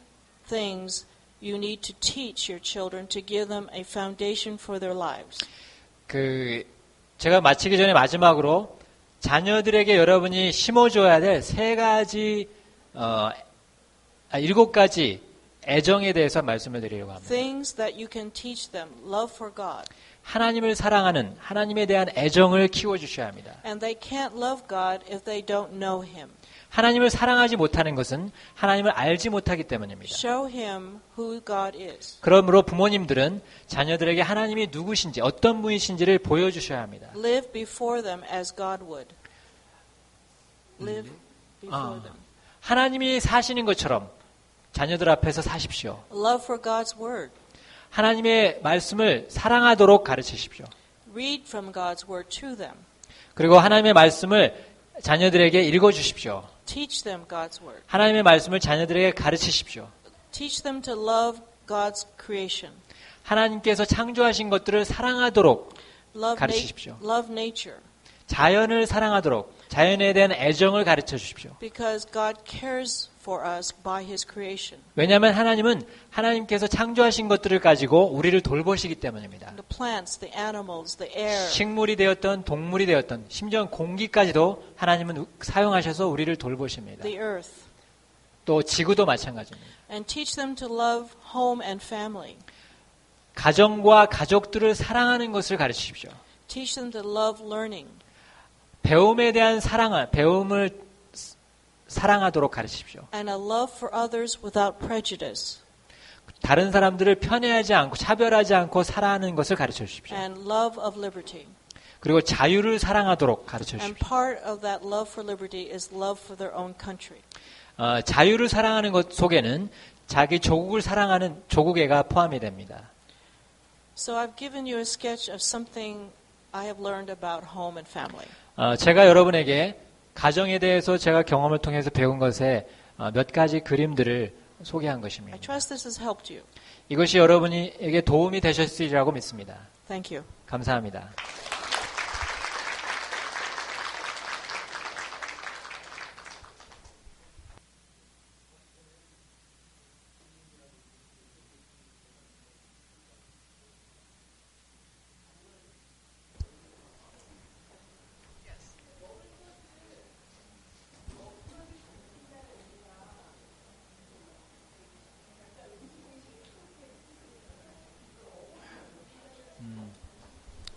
things you need to teach your children to give them a foundation for their lives. 제가 마치기 전에 마지막으로 자녀들에게 여러분이 심어줘야 될 7가지 애정에 대해서 말씀을 드리려고 합니다. Things that you can teach them, love for God. 하나님을 사랑하는 하나님에 대한 애정을 키워주셔야 합니다. And they can't love God if they don't know Him. 하나님을 사랑하지 못하는 것은 하나님을 알지 못하기 때문입니다. Show Him who God is. 그러므로 부모님들은 자녀들에게 하나님이 누구신지 어떤 분이신지를 보여주셔야 합니다. Live before them as God would. Live before them. 하나님이 사시는 것처럼 자녀들 앞에서 사십시오. Love for God's word. 하나님의 말씀을 사랑하도록 가르치십시오. Read from God's word to them. 그리고 하나님의 말씀을 자녀들에게 읽어주십시오. Teach them God's word. 하나님의 말씀을 자녀들에게 가르치십시오. Teach them to love God's creation. 하나님께서 창조하신 것들을 사랑하도록 가르치십시오. Love nature. 자연을 사랑하도록 자연에 대한 애정을 가르쳐 주십시오. Because God cares for us by His creation. 왜냐하면 하나님은 하나님께서 창조하신 것들을 가지고 우리를 돌보시기 때문입니다. The plants, the animals, the air. 식물이 되었던 동물이 되었던 심지어 공기까지도 하나님은 사용하셔서 우리를 돌보십니다. The earth. 또 지구도 마찬가지입니다. And teach them to love home and family. 가정과 가족들을 사랑하는 것을 가르치십시오. Teach them to love learning. 배움에 대한 배움을 사랑하도록 가르치십시오. And a love for others without prejudice. 다른 사람들을 편애하지 않고 차별하지 않고 살아가는 것을 가르쳐 주십시오. And love of liberty. 그리고 자유를 사랑하도록 가르쳐 And 주십시오. part of that love for liberty is love for their own country. 자유를 사랑하는 것 속에는 자기 조국을 사랑하는 조국애가 포함이 됩니다. So I've given you a sketch of something I have learned about home and family. 제가 여러분에게 가정에 대해서 제가 경험을 통해서 배운 것에 몇 가지 그림들을 소개한 I 것입니다. trust this has helped you. 이것이 여러분에게 도움이 되셨으리라고 믿습니다. Thank you. 감사합니다.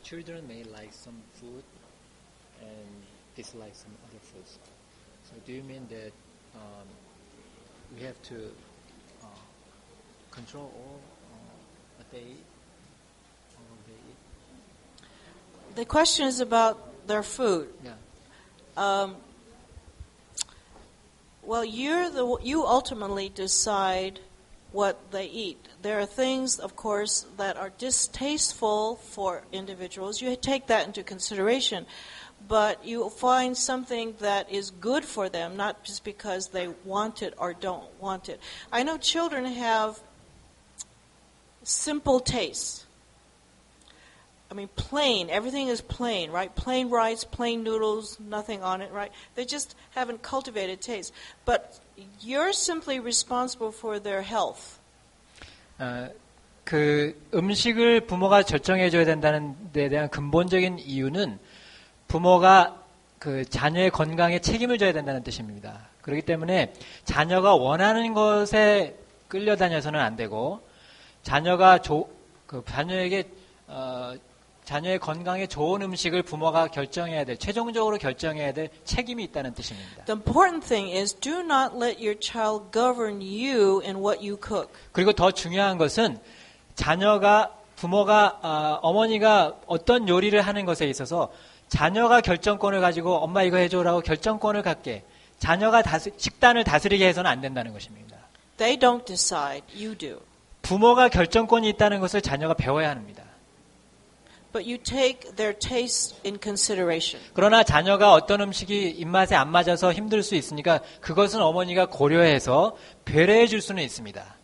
Children may like some food and dislike some other foods. So do you mean that we have to control all what they eat? The question is about their food. Yeah. Well, you ultimately decide what they eat. There are things, of course, that are distasteful for individuals. You take that into consideration. But you find something that is good for them, not just because they want it or don't want it. I know children have simple tastes. I mean, plain. Everything is plain, right? Plain rice, plain noodles, nothing on it, right? They just haven't cultivated taste. But you're simply responsible for their health. 그 음식을 부모가 결정해줘야 된다는 데 대한 근본적인 이유는 부모가 그 자녀의 건강에 책임을 져야 된다는 뜻입니다. 그렇기 때문에 자녀가 원하는 것에 끌려다녀서는 안 되고 자녀가 자녀에게 자녀의 건강에 좋은 음식을 부모가 결정해야 될, 최종적으로 결정해야 될 책임이 있다는 뜻입니다. The important thing is do not let your child govern you in what you cook. 그리고 더 중요한 것은 부모가 어머니가 어떤 요리를 하는 것에 있어서 자녀가 결정권을 가지고 엄마 이거 해줘라고 결정권을 갖게 자녀가 식단을 다스리게 해서는 안 된다는 것입니다. They don't decide, you do. 부모가 결정권이 있다는 것을 자녀가 배워야 합니다. But you take their taste in consideration. 그러나 자녀가 어떤 음식이 입맛에 안 맞아서 힘들 수 있으니까 그것은 어머니가 고려해서 배려해 줄 수는 있습니다.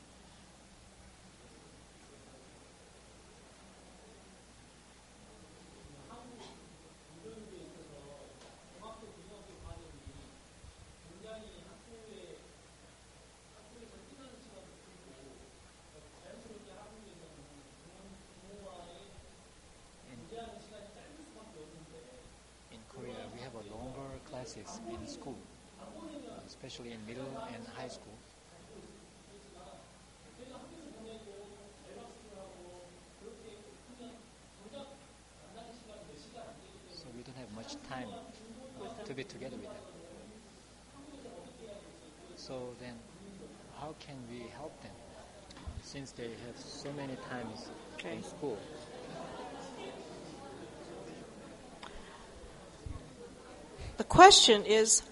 In school, especially in middle and high school. So we don't have much time to be together with them. So then, how can we help them since they have so many times in school? The question is,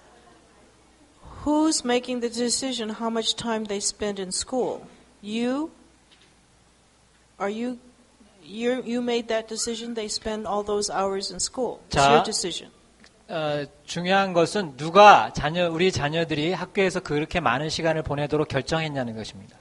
who's making the decision how much time they spend in school? You? You made that decision? They spend all those hours in school. It's your decision. 중요한 것은 우리 자녀들이 학교에서 그렇게 많은 시간을 보내도록 결정했냐는 것입니다.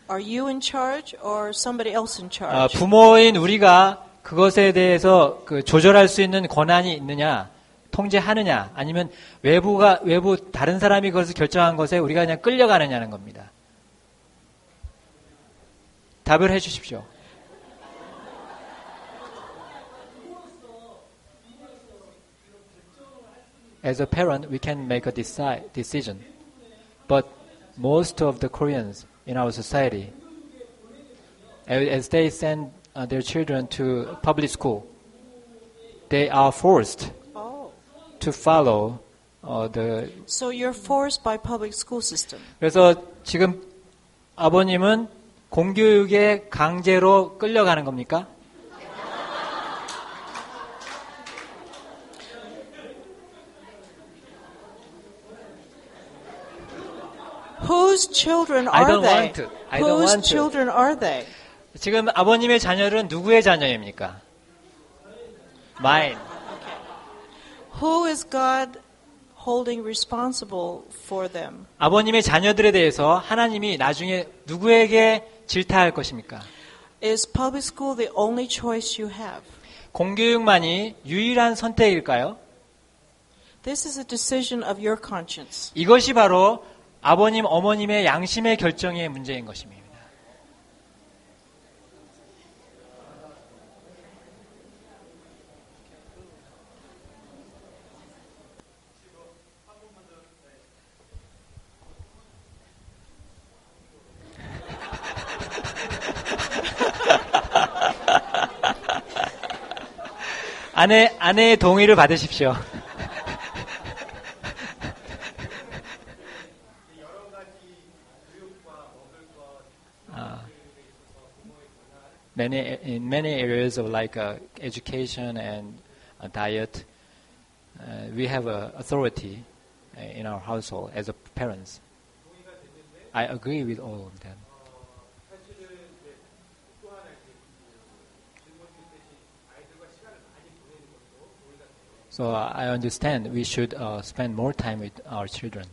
Are you in charge or somebody else in charge? 부모인 우리가 그것에 대해서 조절할 수 있는 권한이 있느냐, 통제하느냐, 아니면 외부 다른 사람이 그것을 결정한 것에 우리가 그냥 끌려가느냐는 겁니다. 답을 해 주십시오. As a parent, we can make a decision, but most of the Koreans in our society, as they send their children to public school, they are forced to follow the. So you're forced by public school system. 그래서 지금 아버님은 공교육에 강제로 끌려가는 겁니까? Whose children are I don't they? want to. I don't Whose want to. children are they? 지금 아버님의 자녀는 누구의 자녀입니까? Mine. Who is God holding responsible for them? 아버님의 자녀들에 대해서 하나님이 나중에 누구에게 질타할 것입니까? Is public school the only choice you have? 공교육만이 유일한 선택일까요? This is a decision of your conscience. 이것이 바로 아버님, 어머님의 양심의 결정의 문제인 것입니다. 아내의 동의를 받으십시오. In many areas of like education and diet, we have authority in our household as parents. I agree with all of them. So I understand we should spend more time with our children.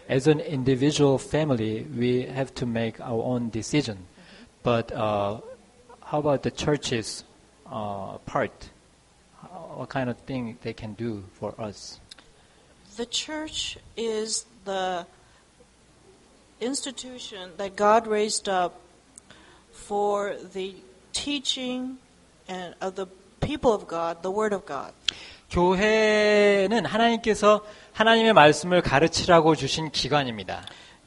As an individual family, we have to make our own decision. But how about the church's part? What kind of thing they can do for us? The church is the institution that God raised up for the teaching and of the people of God, the Word of God. 교회는 하나님께서 하나님의 말씀을 가르치라고 주신 기관입니다.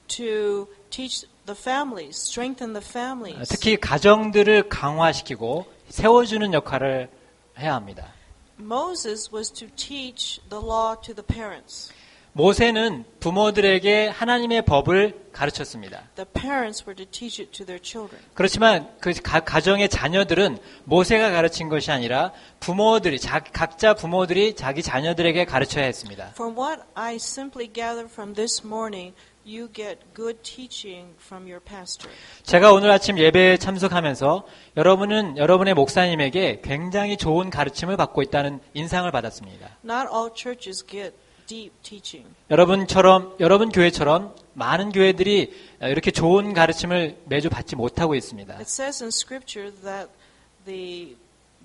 To teach the families, strengthen the families. 특히 가정들을 강화시키고 세워주는 역할을 해야 합니다. Moses was to teach the law to the parents. 모세는 부모들에게 하나님의 법을 가르쳤습니다. The parents were to teach it to their children. 그렇지만 그 가정의 자녀들은 모세가 가르친 것이 아니라 부모들이 각자 부모들이 자기 자녀들에게 가르쳐야 했습니다. From what I simply gathered from this morning, you get good teaching from your pastor. 제가 오늘 아침 예배에 참석하면서 여러분은 여러분의 목사님에게 굉장히 좋은 가르침을 받고 있다는 인상을 받았습니다. Not all churches get deep teaching. 여러분 교회처럼 많은 교회들이 이렇게 좋은 가르침을 매주 받지 못하고 있습니다. It says in Scripture that the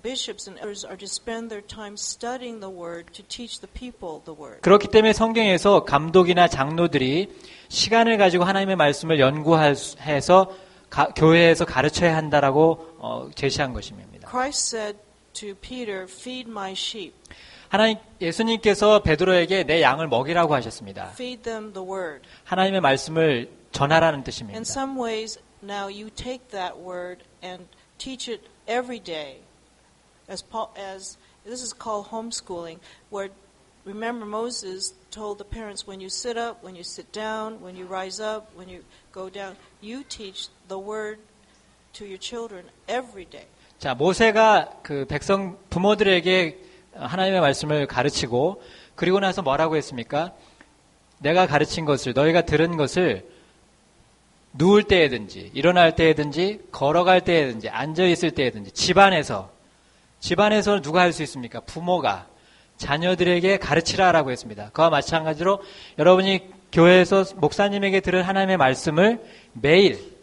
bishops and elders are to spend their time studying the Word to teach the people the Word. 그렇기 때문에 성경에서 감독이나 장로들이 시간을 가지고 하나님의 말씀을 연구해서 교회에서 가르쳐야 한다라고 제시한 것입니다. Christ said to Peter, "Feed my sheep." 예수님께서 베드로에게 내 양을 먹이라고 하셨습니다. Feed them the Word. 하나님의 말씀을 전하라는 뜻입니다. In some ways, now you take that Word and teach it every day. As this is called homeschooling, where remember Moses told the parents, when you sit up, when you sit down, when you rise up, when you go down, you teach the Word to your children every day. 자, 모세가 그 부모들에게 하나님의 말씀을 가르치고 그리고 나서 뭐라고 했습니까? 내가 가르친 것을 너희가 들은 것을 누울 때에든지 일어날 때에든지 걸어갈 때에든지 앉아 있을 때에든지 집안에서 누가 할 수 있습니까? 부모가 자녀들에게 가르치라라고 했습니다. 그와 마찬가지로 여러분이 교회에서 목사님에게 들은 하나님의 말씀을 매일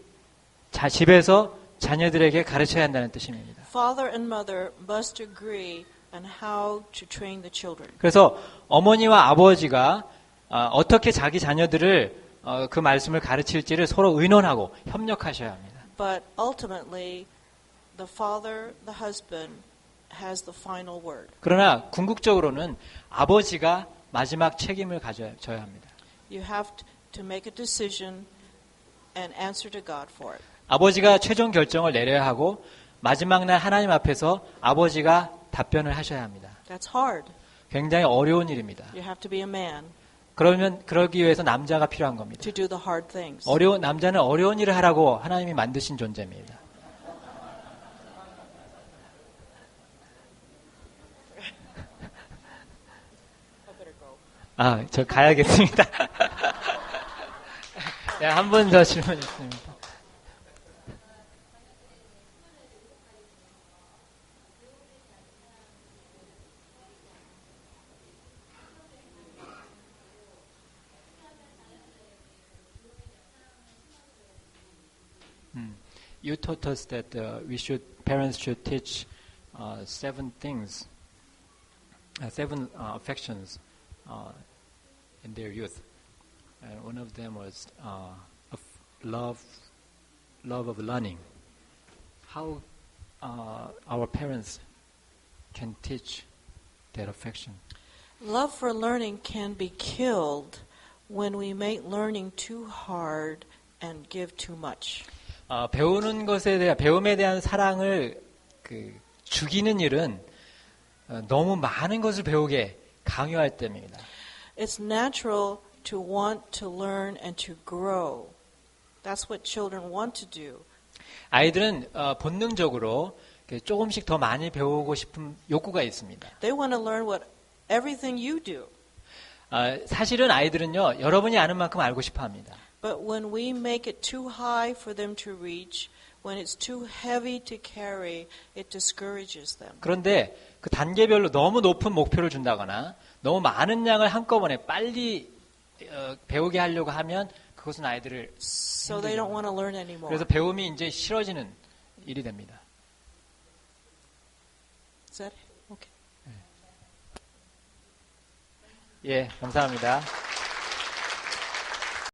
집에서 자녀들에게 가르쳐야 한다는 뜻입니다. Father and mother must agree on how to train the children. 그래서 어머니와 아버지가 어떻게 자기 자녀들을 그 말씀을 가르칠지를 서로 의논하고 협력하셔야 합니다. But ultimately, the father, the husband, has the final word. 그러나 궁극적으로는 아버지가 마지막 책임을 가져야 합니다. You have to make a decision and answer to God for it. 아버지가 최종 결정을 내려야 하고 마지막 날 하나님 앞에서 아버지가 답변을 하셔야 합니다. That's hard. 굉장히 어려운 일입니다. You have to be a man 그러기 위해서 남자가 필요한 겁니다. to do the hard things. 남자는 어려운 일을 하라고 하나님이 만드신 존재입니다. 저 가야겠습니다. 네, 한 번 더 질문 있습니다. You taught us that parents should teach 7 things, 7 affections in their youth, and one of them was love of learning. How our parents can teach that affection? Love for learning can be killed when we make learning too hard and give too much. 배움에 대한 사랑을 죽이는 일은 너무 많은 것을 배우게 강요할 때입니다. It's natural to want to learn and to grow. That's what children want to do. 아이들은 본능적으로 조금씩 더 많이 배우고 싶은 욕구가 있습니다. They want to learn everything you do. 사실은 아이들은요, 여러분이 아는 만큼 알고 싶어 합니다. But when we make it too high for them to reach, when it's too heavy to carry, it discourages them. 그런데 그 단계별로 너무 높은 목표를 준다거나 너무 많은 양을 한꺼번에 빨리 배우게 하려고 하면 그것은 아이들을 So they don't want to learn anymore. 그래서 배움이 이제 싫어지는 일이 됩니다. Is that okay? 예, 감사합니다.